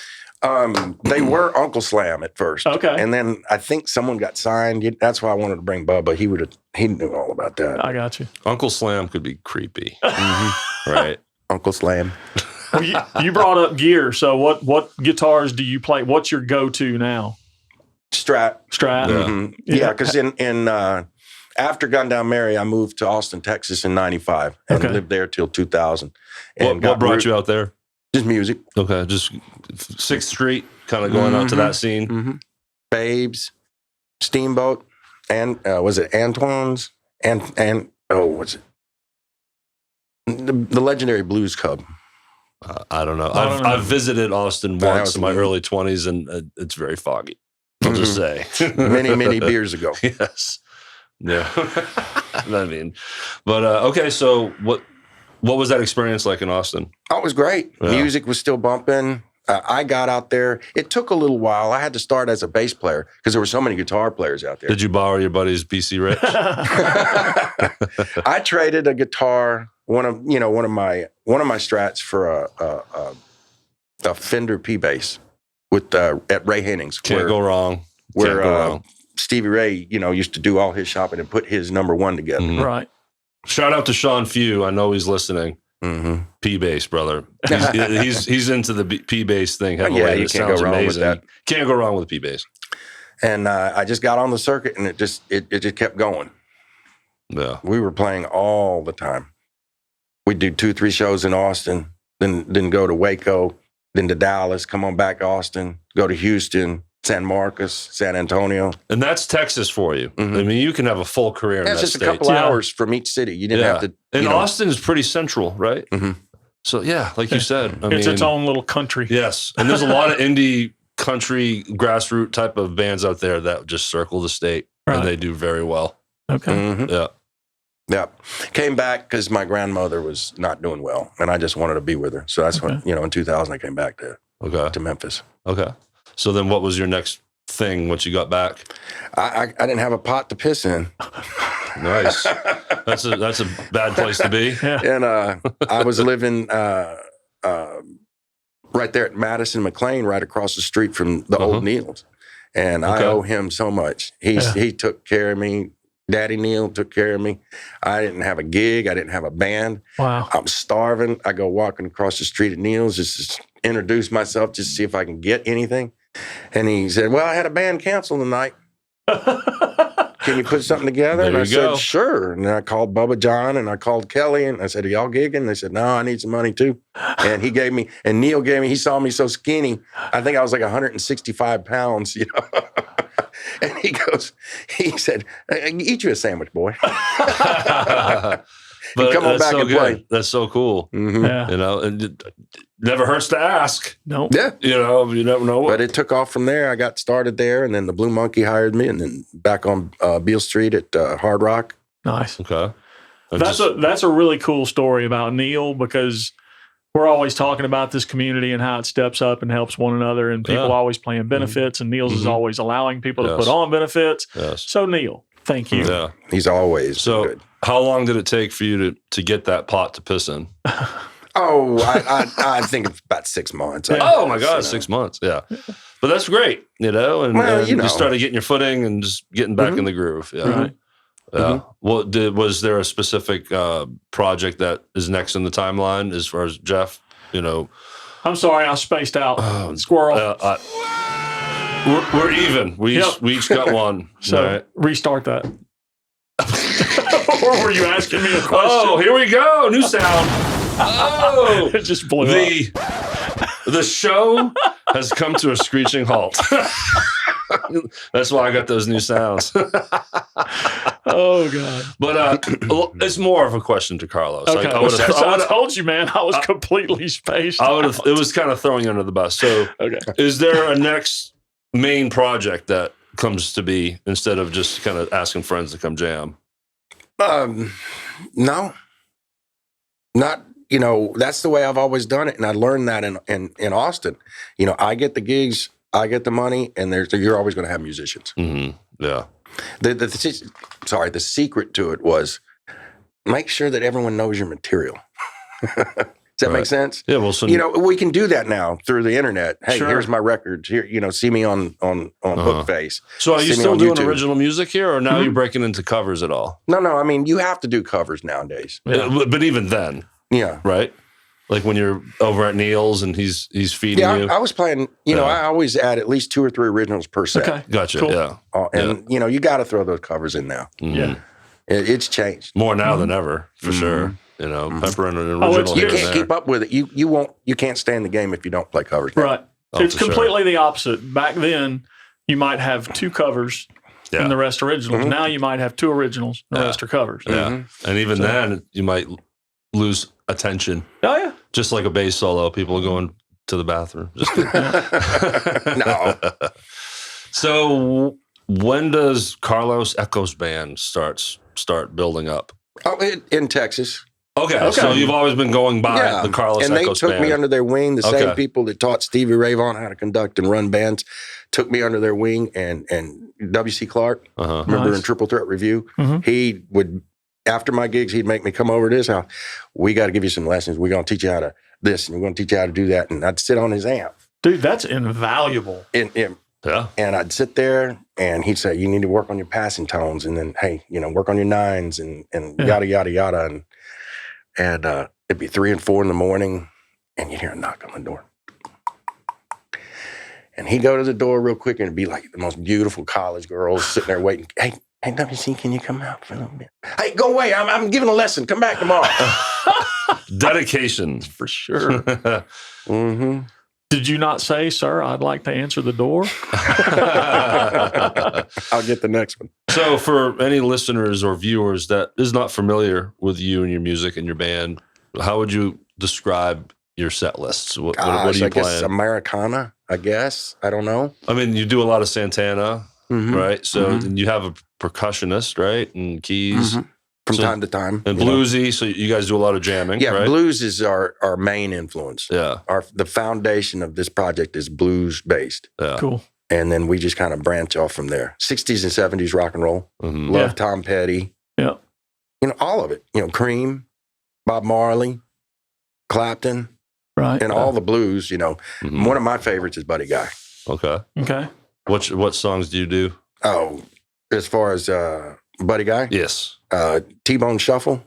They were Uncle Slam at first. Okay. And then I think someone got signed. That's why I wanted to bring Bubba. He knew all about that. I got you. Uncle Slam could be creepy. Right. Uncle Slam. Well, you brought up gear. So what guitars do you play? What's your go-to now? Strat. Yeah, because in after Gun Down Mary, I moved to Austin, Texas in 95 and lived there till 2000. And what brought you out there? Just music. Okay, just 6th Street, kind of going out to that scene. Babes, Steamboat, and was it Antoine's? And what's it? The legendary Blues Cub. I don't know. I've visited Austin once in my early 20s, and it's very foggy. I'll just say. many beers ago. Yes. Yeah. I mean, but okay. So what was that experience like in Austin? Oh, it was great. Yeah. Music was still bumping. I got out there. It took a little while. I had to start as a bass player because there were so many guitar players out there. Did you borrow your buddy's BC Rich? I traded a guitar, one of my Strats for a Fender P bass with at Ray Hennings. Can't go wrong. Where Stevie Ray, used to do all his shopping and put his number one together. Mm-hmm. Right. Shout out to Sean Few. I know he's listening. Mm-hmm. P bass, brother. He's into the P bass thing heavily. Yeah, you can't go wrong with that. Can't go wrong with the P bass. And I just got on the circuit, and it just kept going. Yeah, we were playing all the time. We'd do 2-3 shows in Austin, then go to Waco, then to Dallas, come on back to Austin, go to Houston, San Marcos, San Antonio. And that's Texas for you. Mm-hmm. I mean, you can have a full career in that just state. a couple hours from each city. You didn't have to. And Austin is pretty central, right? Mm-hmm. So, yeah, like you said. It's its own little country. Yes. And there's a lot of indie country grassroots type of bands out there that just circle the state. Right. And they do very well. Okay. Mm-hmm. Yeah. Yeah. Came back because my grandmother was not doing well, and I just wanted to be with her. So that's when, in 2000, I came back to Memphis. Okay. So then what was your next thing once you got back? I didn't have a pot to piss in. Nice. That's a bad place to be. Yeah. And I was living right there at Madison McLean, right across the street from the old Neil's. And I owe him so much. He took care of me. Daddy Neil took care of me. I didn't have a gig. I didn't have a band. Wow. I'm starving. I go walking across the street at Neil's, just introduce myself, just to see if I can get anything. And he said, well, I had a band cancel tonight. Can you put something together? And I said, sure. And I called Bubba John and I called Kelly and I said, are y'all gigging? They said, no, I need some money too. And Neil gave me, he saw me so skinny. I think I was like 165 pounds, And he said, eat you a sandwich, boy. But come on back and play. That's so cool. Mm-hmm. Yeah. And it never hurts to ask. No. Yeah. You never know. But it took off from there. I got started there, and then the Blue Monkey hired me, and then back on Beale Street at Hard Rock. Nice. Okay. That's a really cool story about Neil, because we're always talking about this community and how it steps up and helps one another, and people always playing benefits, and Neil's is always allowing people to put on benefits. Yes. So Neil, thank you. Yeah. He's always good. How long did it take for you to get that pot to piss in? Oh, I think it's about 6 months. Oh my God, 6 months. Yeah. But that's great, and you started getting your footing and just getting back in the groove. Yeah. Right. Yeah. Was there a specific project that is next in the timeline as far as Jeff? I'm sorry, I spaced out. Squirrel. We're even. We each got one. So restart that. Or were you asking me a question? Oh, here we go. New sound. Oh, it just blew up. The show has come to a screeching halt. That's why I got those new sounds. Oh, God. But it's more of a question to Carlos. Okay. I told you, man, I was completely spaced out. It was kind of throwing you under the bus. So is there a next main project that comes to be instead of just kind of asking friends to come jam? No. Not, that's the way I've always done it. And I learned that in Austin. I get the gigs, I get the money, and you're always going to have musicians. Mm-hmm. Yeah. The secret to it was make sure that everyone knows your material. Does that make sense? Yeah. Well, so we can do that now through the internet. Hey, here's my records. Here, see me on Bookface. So are you still doing original music here, or now you're breaking into covers at all? No. I mean, you have to do covers nowadays. Yeah. But even then, right? Like when you're over at Neil's and he's feeding you. I was playing. I always add at least 2 or 3 originals per set. Okay, gotcha. Cool. Yeah, and you got to throw those covers in now. Mm-hmm. Yeah, it's changed more now than ever for sure. Peppering an original. You can't keep up with it. You can't stay in the game if you don't play covers now. Right. It's completely the opposite. Back then, you might have 2 covers and the rest originals. Mm-hmm. Now you might have 2 originals and the rest are covers. Yeah. And even then, you might lose attention. Oh, yeah. Just like a bass solo, people are going to the bathroom. Just kidding. No. So when does Carlos Echo's band start building up? Oh, in Texas. Okay, so you've always been going by the Carlos and Echo's they took band. me under their wing. The same people that taught Stevie Ray Vaughan how to conduct and run bands took me under their wing. And W.C. Clark, remember in Triple Threat Review, he would, after my gigs, he'd make me come over to his house. We got to give you some lessons. We're going to teach you how to this, and we're going to teach you how to do that. And I'd sit on his amp. Dude, that's invaluable. Yeah. And I'd sit there, and he'd say, you need to work on your passing tones, and then, hey, work on your nines, and yada, yada, yada. And it'd be 3 and 4 in the morning, and you'd hear a knock on the door. And he'd go to the door real quick, and it'd be like the most beautiful college girls sitting there waiting. Hey, WC, can you come out for a little bit? Hey, go away. I'm giving a lesson. Come back tomorrow. Dedication. For sure. Did you not say, sir, I'd like to answer the door? I'll get the next one. So for any listeners or viewers that is not familiar with you and your music and your band, how would you describe your set lists? What are you playing? Guess Americana, I guess. I don't know. I mean, you do a lot of Santana, right? So and you have a percussionist, right? And keys. From time to time. And bluesy, so you guys do a lot of jamming, right? Blues is our main influence. Yeah. The foundation of this project is blues-based. Yeah. Cool. And then we just kind of branch off from there. 60s and 70s rock and roll. Love Tom Petty. Yeah. All of it. Cream, Bob Marley, Clapton. Right. And all the blues, One of my favorites is Buddy Guy. Okay. What songs do you do? Oh, as far as Buddy Guy? Yes. T-Bone Shuffle,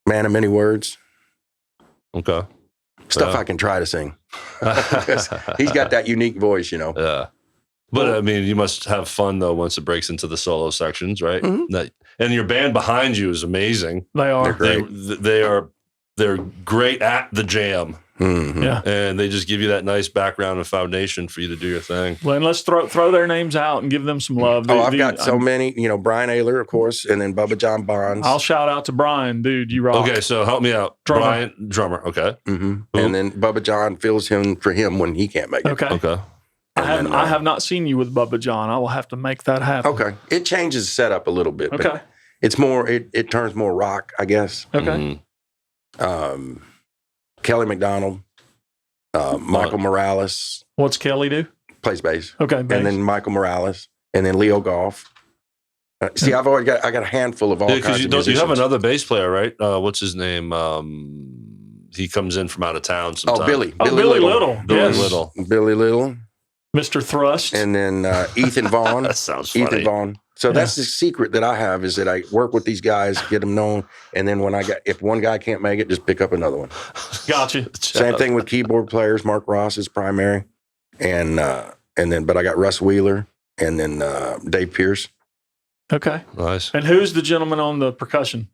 Man of Many Words. Okay. Stuff I can try to sing. He's got that unique voice, Yeah. But I mean, you must have fun though once it breaks into the solo sections, right? And your band behind you is amazing. They are. They're great. They're great at the jam. Yeah. And they just give you that nice background and foundation for you to do your thing. Well, and let's throw their names out and give them some love. I've got so many, Brian Ayler, of course, and then Bubba John Bonds. I'll shout out to Brian, dude. You rock. Okay, so help me out. Drummer. Brian, drummer. Okay. And then Bubba John fills in for him when he can't make it. Okay. I have not seen you with Bubba John. I will have to make that happen. Okay. It changes the setup a little bit. Okay. But it's more, it turns more rock, I guess. Okay. Kelly McDonald, Michael Morales. What's Kelly do? Plays bass. Okay, bass. And then Michael Morales, and then Leo Goff. See, I got a handful of all kinds of musicians. You have another bass player, right? What's his name? He comes in from out of town sometimes. Billy. Billy Little. Billy Little. Billy Little. Mr. Thrust. And then Ethan Vaughn. That sounds funny. Ethan Vaughn. So that's the secret that I have is that I work with these guys, get them known, and then if one guy can't make it, just pick up another one. Gotcha. Same thing with keyboard players. Mark Ross is primary, and then but I got Russ Wheeler and then Dave Pierce. Okay. Nice. And who's the gentleman on the percussion?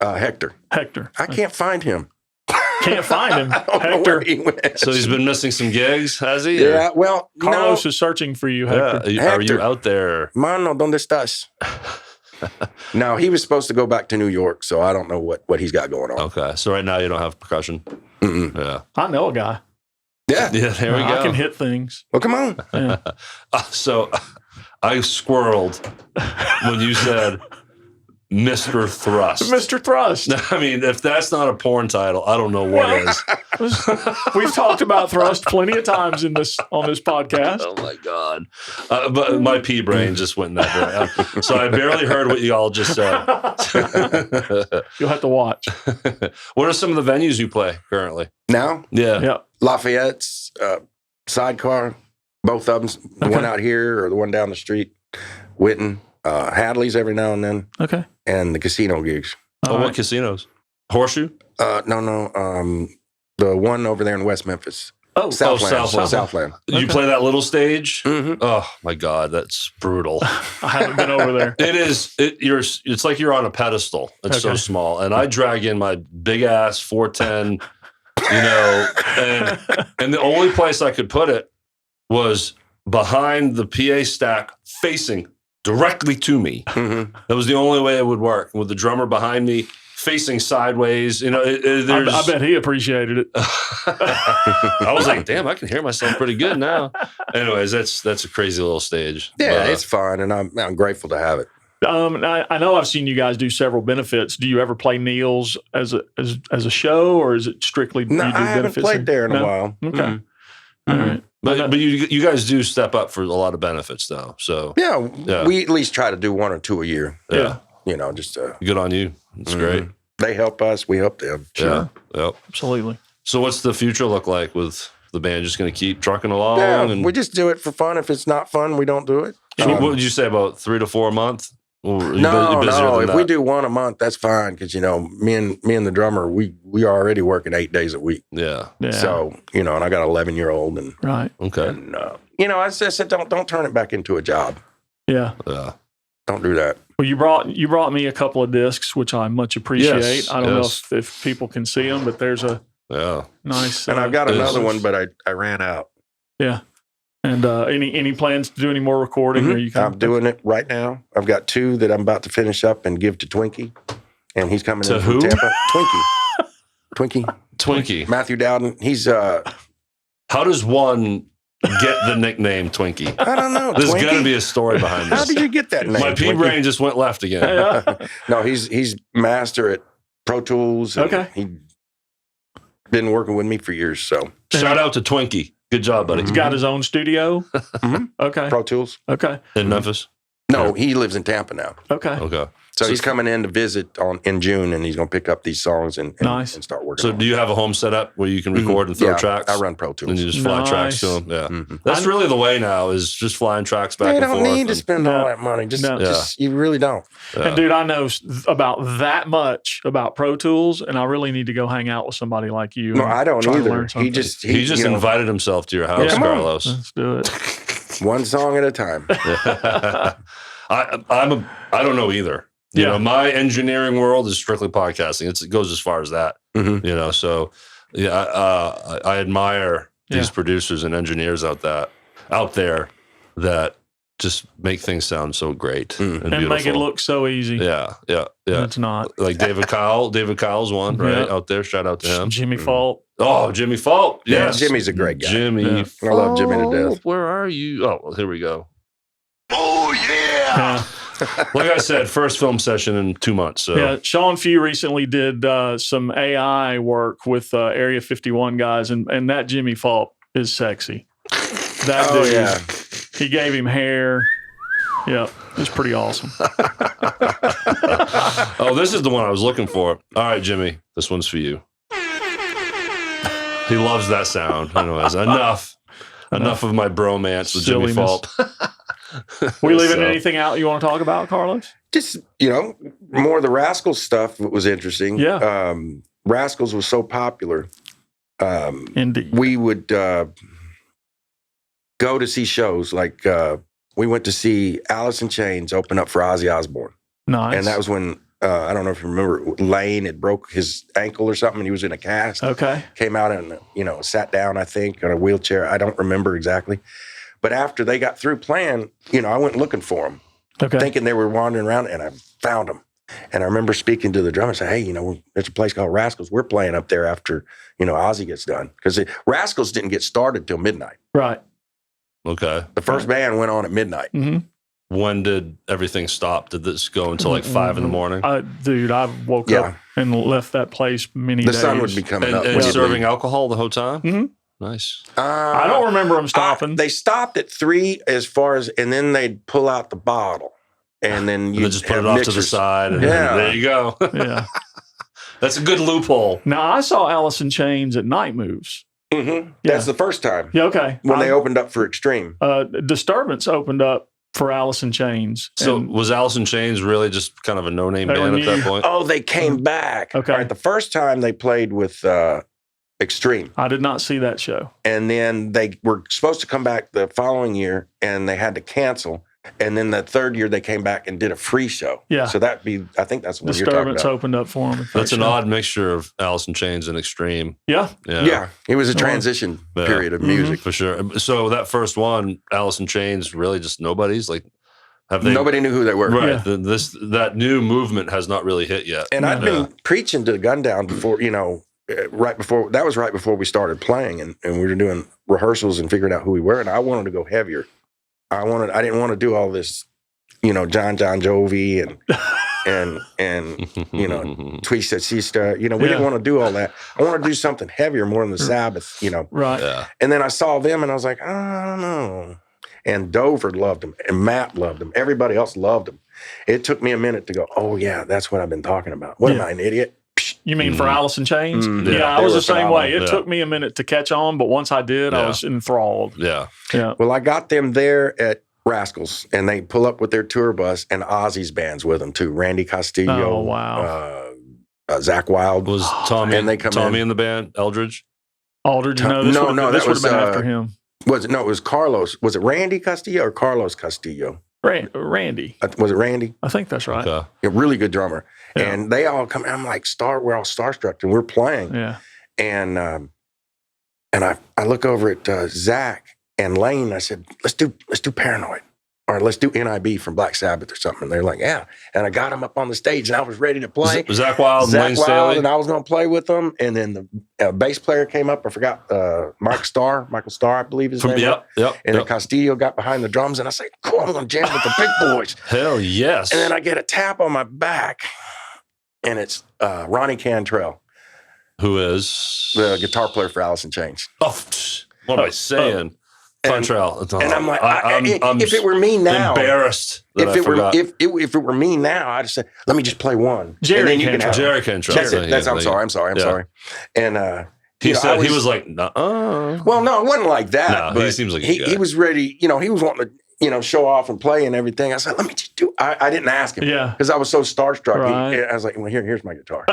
Hector. I can't find him. Can't find him. I don't know where he went. So he's been missing some gigs, has he? Yeah, well, Carlos is searching for you, Hector. Yeah. Are you out there? Mano, ¿dónde estás? No, he was supposed to go back to New York, so I don't know what he's got going on. Okay, so right now you don't have percussion? Yeah. I know a guy. Yeah, there we go. I can hit things. Well, come on. Yeah. So I squirreled when you said Mr. Thrust. Mr. Thrust. I mean, if that's not a porn title, I don't know what is. We've talked about Thrust plenty of times on this podcast. Oh my God. But my pea brain just went in that way. So I barely heard what you all just said. You'll have to watch. What are some of the venues you play currently? Now? Yeah. Lafayette's, Sidecar, both of them. The one out here or the one down the street. Witten. Hadley's every now and then. Okay. And the casino gigs. What casinos? Horseshoe? No. The one over there in West Memphis. Southland. Southland. You play that little stage? Mm-hmm. Oh my God, that's brutal. I haven't been over there. It is. It's like you're on a pedestal. It's so small. And I drag in my big ass 410, and the only place I could put it was behind the PA stack facing directly to me. Mm-hmm. That was the only way it would work. With the drummer behind me facing sideways. You know, I bet he appreciated it. I was like, damn, I can hear myself pretty good now. Anyways, that's a crazy little stage. Yeah, it's fun, and I'm grateful to have it. I know I've seen you guys do several benefits. Do you ever play Neil's as a show, or is it strictly? No, I haven't played there in a while. Okay, Mm-hmm. all right. But you guys do step up for a lot of benefits, though. So yeah, we at least try to do 1 or 2 a year. Yeah. You know, just good on you. It's great. They help us, we help them. Sure. Yeah, yep. Absolutely. So what's the future look like with the band? Just going to keep trucking along? Yeah, and we just do it for fun. If it's not fun, we don't do it. What would you say, about 3 to 4 a month? No. If we do 1 a month, that's fine. Because, you know, me and the drummer, we are already working 8 days a week. Yeah. So, you know, and I got an 11-year-old. And right. Okay. And, you know, I said, don't turn it back into a job. Yeah. Don't do that. Well, you brought me a couple of discs, which I much appreciate. Yes, I don't know if people can see them, but there's a nice. And I've got another one, but I ran out. Yeah. And any plans to do any more recording? Mm-hmm. Or you I'm doing it right now. I've got 2 that I'm about to finish up and give to Twinkie, and he's coming in from Tampa. Twinkie. Matthew Dowden. He's How does one get the nickname Twinkie? I don't know. There's got to be a story behind this. How did you get that name? My pea brain just went left again. No, he's master at Pro Tools. Okay. He's been working with me for years. So shout out to Twinkie. Good job, buddy. He's got his own studio. Mm-hmm. Okay. Pro Tools. Okay. In Memphis? No, he lives in Tampa now. Okay. So he's coming in to visit in June, and he's going to pick up these songs and start working. So do you have a home set up where you can record and throw tracks? I run Pro Tools. And you just fly tracks to them? Yeah. Mm-hmm. That's really the way now, is just flying tracks back and forth. You don't need to spend all that money. Just you really don't. Yeah. And dude, I know about that much about Pro Tools, and I really need to go hang out with somebody like you. No, I don't either. He just invited himself to your house, Carlos. Let's do it. One song at a time. I don't know either. You know, my engineering world is strictly podcasting. It goes as far as that. Mm-hmm. You know, so I admire these producers and engineers out there that just make things sound so great and beautiful. Make it look so easy. Yeah. It's not. Like David Kyle. David Kyle's one, right? Out there. Shout out to him. Jimmy Fault. Oh, Jimmy Fault. Yes. Yeah, Jimmy's a great guy. Jimmy Fault. I love Jimmy to death. Where are you? Oh, well, here we go. Oh, yeah. Like I said, first film session in 2 months. So. Yeah, Sean Few recently did some AI work with Area 51 guys, and that Jimmy Fault is sexy. That dude, he gave him hair. Yeah, it's pretty awesome. Oh, this is the one I was looking for. All right, Jimmy, this one's for you. He loves that sound. Anyways, enough of my bromance with Jimmy Fault. We leaving anything out you want to talk about, Carlos? Just, more of the Rascals stuff was interesting. Yeah. Rascals was so popular. Indeed. We would go to see shows. Like we went to see Alice in Chains open up for Ozzy Osbourne. Nice. And that was when, I don't know if you remember, Lane had broke his ankle or something, and he was in a cast. Okay. Came out and, sat down, I think, on a wheelchair. I don't remember exactly. But after they got through playing, I went looking for them, thinking they were wandering around, and I found them. And I remember speaking to the drummer and saying, hey, there's a place called Rascals. We're playing up there after, Ozzy gets done. Because Rascals didn't get started till midnight. Right. Okay. The first band went on at midnight. Mm-hmm. When did everything stop? Did this go until like 5 in the morning? Dude, I woke up and left that place many days. The sun would be coming up. And serving alcohol the whole time? Mm-hmm. Nice. I don't remember them stopping. They stopped at 3 and then they'd pull out the bottle. And then you just put it off to the side. And there you go. Yeah. That's a good loophole. Now, I saw Alice in Chains at Night Moves. Mm-hmm. That's the first time. Yeah, okay. When they opened up for Extreme. Disturbance opened up for Alice in Chains. So was Alice in Chains really just kind of a no-name band at that point? Oh, they came back. Okay. All right, the first time they played with Extreme. I did not see that show. And then they were supposed to come back the following year, and they had to cancel. And then the third year, they came back and did a free show. Yeah. So I think that's what you're talking about. Disturbance opened up for them. That's an odd mixture of Alice in Chains and Extreme. Yeah. Yeah. It was a transition period of music. For sure. So that first one, Alice in Chains, really just nobody's? Like, Nobody knew who they were. Right. Yeah. That new movement has not really hit yet. And I'd been preaching to Gundown before, right before we started playing, and we were doing rehearsals and figuring out who we were. And I wanted to go heavier. I didn't want to do all this, John Jovi and Twisted Sister. We didn't want to do all that. I wanted to do something heavier, more than the Sabbath. Right. Yeah. And then I saw them, and I was like, I don't know. And Dover loved them, and Matt loved them. Everybody else loved them. It took me a minute to go, oh, yeah, that's what I've been talking about. What am I, an idiot? You mean for Alice in Chains? Yeah, I was the same way. It Yeah. took me a minute to catch on, but once I did, I was enthralled. Yeah. Yeah. Well, I got them there at Rascals, and they pull up with their tour bus, and Ozzy's band's with them, too. Randy Castillo. Oh, wow. Zach Wilde. Was Tommy, and they come Tommy in. in the band, Eldridge? Aldridge, No, this that would have was, been after him. Was it? No, it was Carlos. Was it Randy Castillo or Carlos Castillo? Randy. Was it Randy? I think that's right. Okay. A really good drummer. Yeah. And they all come. I'm like, we're all starstruck, and we're playing. Yeah. And I look over at Zach and Lane. I said, let's do Paranoid, or let's do NIB from Black Sabbath or something. And they're like, yeah. And I got them up on the stage, and I was ready to play. Zach Wilde and Lane Staley? and I was going to play with them. And then the bass player came up. I forgot Michael Starr, I believe his name. Yep. And then Castillo got behind the drums, and I said, cool, I'm going to jam with the big boys. Hell yes. And then I get a tap on my back, and it's Ronnie Cantrell, who is the guitar player for Alice in Chains. Oh, what am I saying? Cantrell. And I'm like, I'm if it were me now, embarrassed that I forgot. if it were me now, I'd just say, let me just play one. Jerry Cantrell. Jerry Cantrell. That's it. Yeah, I'm sorry. And he said he was like, nuh-uh. well, no, it wasn't like that. No, but he seems like a guy. he was ready. He was wanting to, show off and play and everything. I said, let me just do. I didn't ask him, because I was so starstruck. Right. I was like, well, here's my guitar.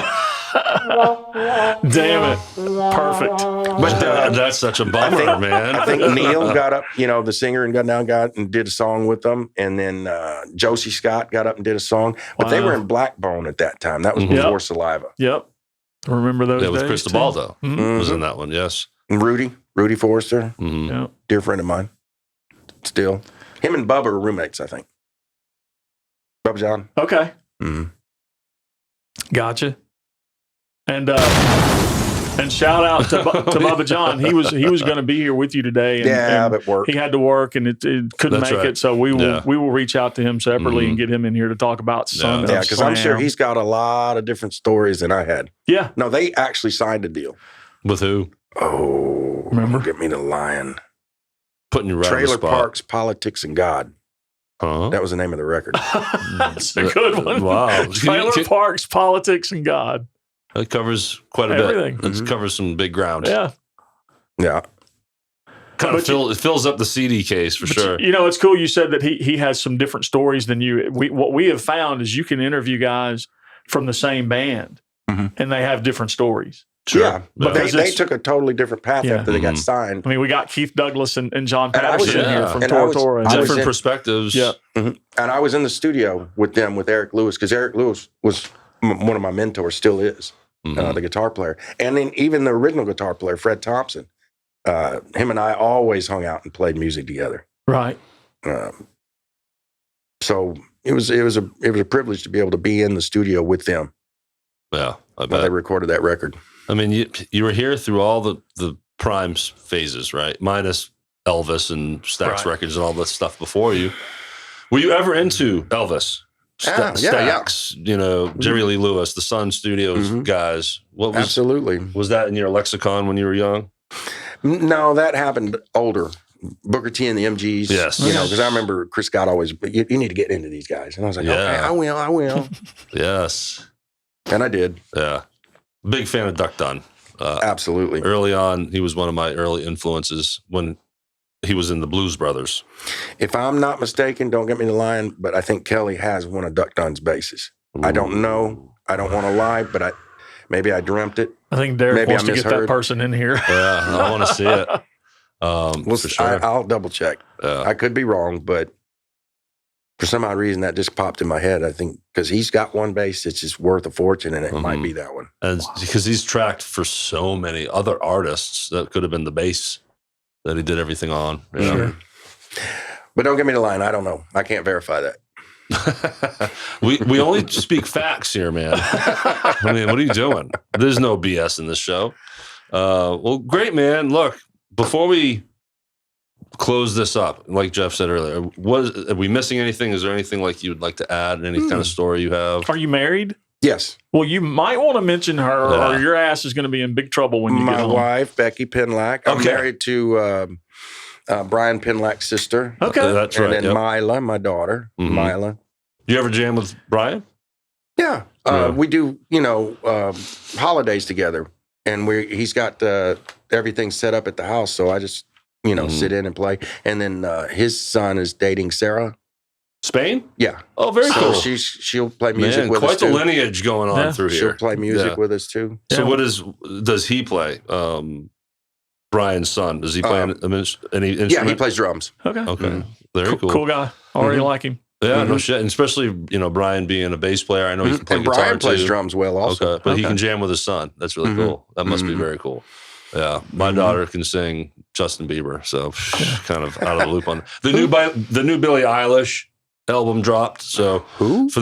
Damn it. Perfect. But that's such a bummer, man. I think Neil got up, the singer, and got down and did a song with them. And then Josie Scott got up and did a song. But they were in Blackbone at that time. That was before Saliva. Yep. Remember those days? With Cristobaldo was in that one, yes. And Rudy Forrester, Yep. dear friend of mine, still. Him and Bubba are roommates, I think. Bubba John. Okay. Mm-hmm. Gotcha. And shout out to Bubba John. He was going to be here with you today. And but work. He had to work, and it couldn't That's make right. it. So we will reach out to him separately and get him in here to talk about Son of Yeah, because I'm sure Slam. he's got a lot of different stories than I had. Yeah. No, they actually signed a deal. With who? Oh, Remember? Get me the lion. Putting you right on the Trailer spot. Parks, Politics, and God. Huh? That was the name of the record. That's a good one. Wow. Trailer Parks, Politics, and God. It covers quite a Everything. bit. It covers some big ground. Yeah. Yeah. Kind of it fills up the CD case for sure. It's cool you said that he has some different stories than you. What we have found is you can interview guys from the same band, and they have different stories. Sure. Yeah, but Because they took a totally different path Yeah. after they got signed. I mean, we got Keith Douglas and John And I was- Patterson here yeah. from And I Tora was- Tora. I was Different in- perspectives. Yeah. And I was in the studio with them, with Eric Lewis, because Eric Lewis was one of my mentors, still is, the guitar player. And then even the original guitar player, Fred Thompson, him and I always hung out and played music together. Right. So it was a privilege to be able to be in the studio with them Yeah, I while they bet. recorded that record. I mean, you were here through all the prime phases, right? Minus Elvis and Stax Records and all that stuff before you. Were you ever into Elvis? Yeah. Stax, Jerry Lee Lewis, the Sun Studios guys. What was Absolutely. Was that in your lexicon when you were young? No, that happened older. Booker T and the MGs. Yes. Because I remember Chris Scott always, you need to get into these guys. And I was like, okay, I will. Yes. And I did. Yeah. Big fan of Duck Dunn. Absolutely. Early on, he was one of my early influences when he was in the Blues Brothers. If I'm not mistaken, don't get me the line, but I think Kelly has one of Duck Dunn's basses. I don't know. I don't want to lie, but maybe I dreamt it. I think Derek Maybe wants I to get that misheard. person in here. Yeah, I want to see it. For sure. I'll double check. I could be wrong, but for some odd reason that just popped in my head. I think because he's got one bass that's just worth a fortune, and it might be that one. And because he's tracked for so many other artists, that could have been the bass that he did everything on. You know? But don't get me to line. I don't know. I can't verify that. we only speak facts here, man. I mean, what are you doing? There's no BS in this show. Well, great, man. Look, before we close this up, like Jeff said earlier, are we missing anything? Is there anything like you would like to add? Any kind of story you have? Are you married? Yes. Well, you might want to mention her, or your ass is going to be in big trouble when you get home. My wife, Becky Penlack. I'm married to Brian Penlack's sister. Okay. That's and right. then Mila, my daughter, Mila. You ever jam with Brian? Yeah. We do, holidays together. And he's got everything set up at the house. So I just, sit in and play. And then his son is dating Sarah. Spain? Yeah. Oh, very cool. So she'll play music with us quite too. the lineage going on through here. She'll play music with us too. So does he play? Brian's son, does he play any instrument? Yeah, he plays drums. Okay. Very cool. Cool guy. Already like him. Yeah, no shit. And especially, Brian being a bass player, I know he can play guitar Brian plays too. drums well also. Okay, but he can jam with his son. That's really cool. That must be very cool. Yeah, my daughter can sing Justin Bieber, so kind of out of the loop on the new Billie Eilish album dropped. So who for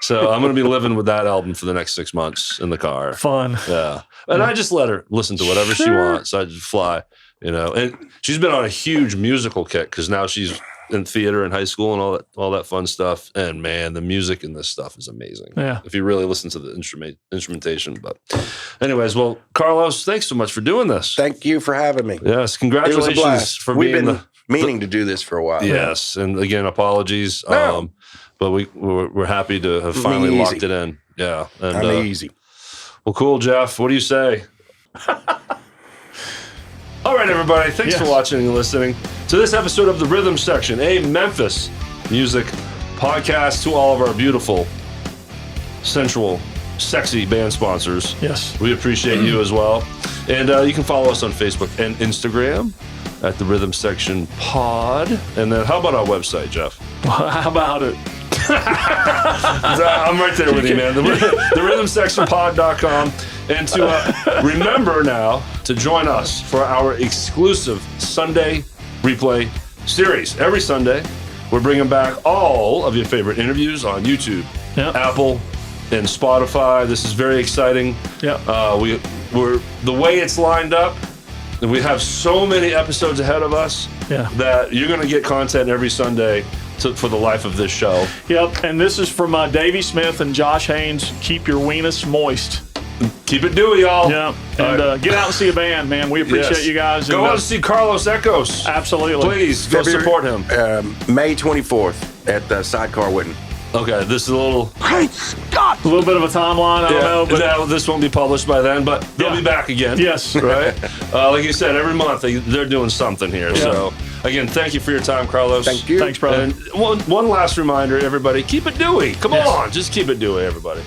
so I'm going to be living with that album for the next 6 months in the car. Fun. Yeah, and I just let her listen to whatever she wants. I just fly, And she's been on a huge musical kick because now she's in theater in high school and all that fun stuff. And man, the music in this stuff is amazing. Yeah. If you really listen to the instrumentation. But anyways, well, Carlos, thanks so much for doing this. Thank you for having me. Yes. Congratulations it was a blast. for We've being been meaning to do this for a while. Yes. And again, apologies. No. But we're happy to have finally locked it in. Yeah. And, I'm easy. Well, cool, Jeff. What do you say? All right, everybody. Thanks for watching and listening to this episode of The Rhythm Section, a Memphis music podcast. To all of our beautiful, sensual, sexy band sponsors. Yes. We appreciate you as well. And you can follow us on Facebook and Instagram at The Rhythm Section Pod. And then how about our website, Jeff? How about it? I'm right there with you, man. The rhythmsectionpod.com. And to remember now to join us for our exclusive Sunday replay series. Every Sunday, we're bringing back all of your favorite interviews on YouTube, Apple, and Spotify. This is very exciting. Yeah. We're the way it's lined up. We have so many episodes ahead of us that you're going to get content every Sunday for the life of this show. Yep, and this is from Davey Smith and Josh Haynes. Keep your weenus moist. Keep it dewy, y'all. Yeah, and get out and see a band, man. We appreciate you guys. Go out and see Carlos Echoes. Absolutely. Please, go support him. May 24th at the Sidecar Witten. Okay, this is a little... Great Scott! A little bit of a timeline, I don't know. But this won't be published by then, but they'll be back again. Yes. Right? Like you said, every month they're doing something here. Yeah. So, again, thank you for your time, Carlos. Thank you. Thanks, brother. And one last reminder, everybody, keep it dewy. Come on, just keep it dewy, everybody.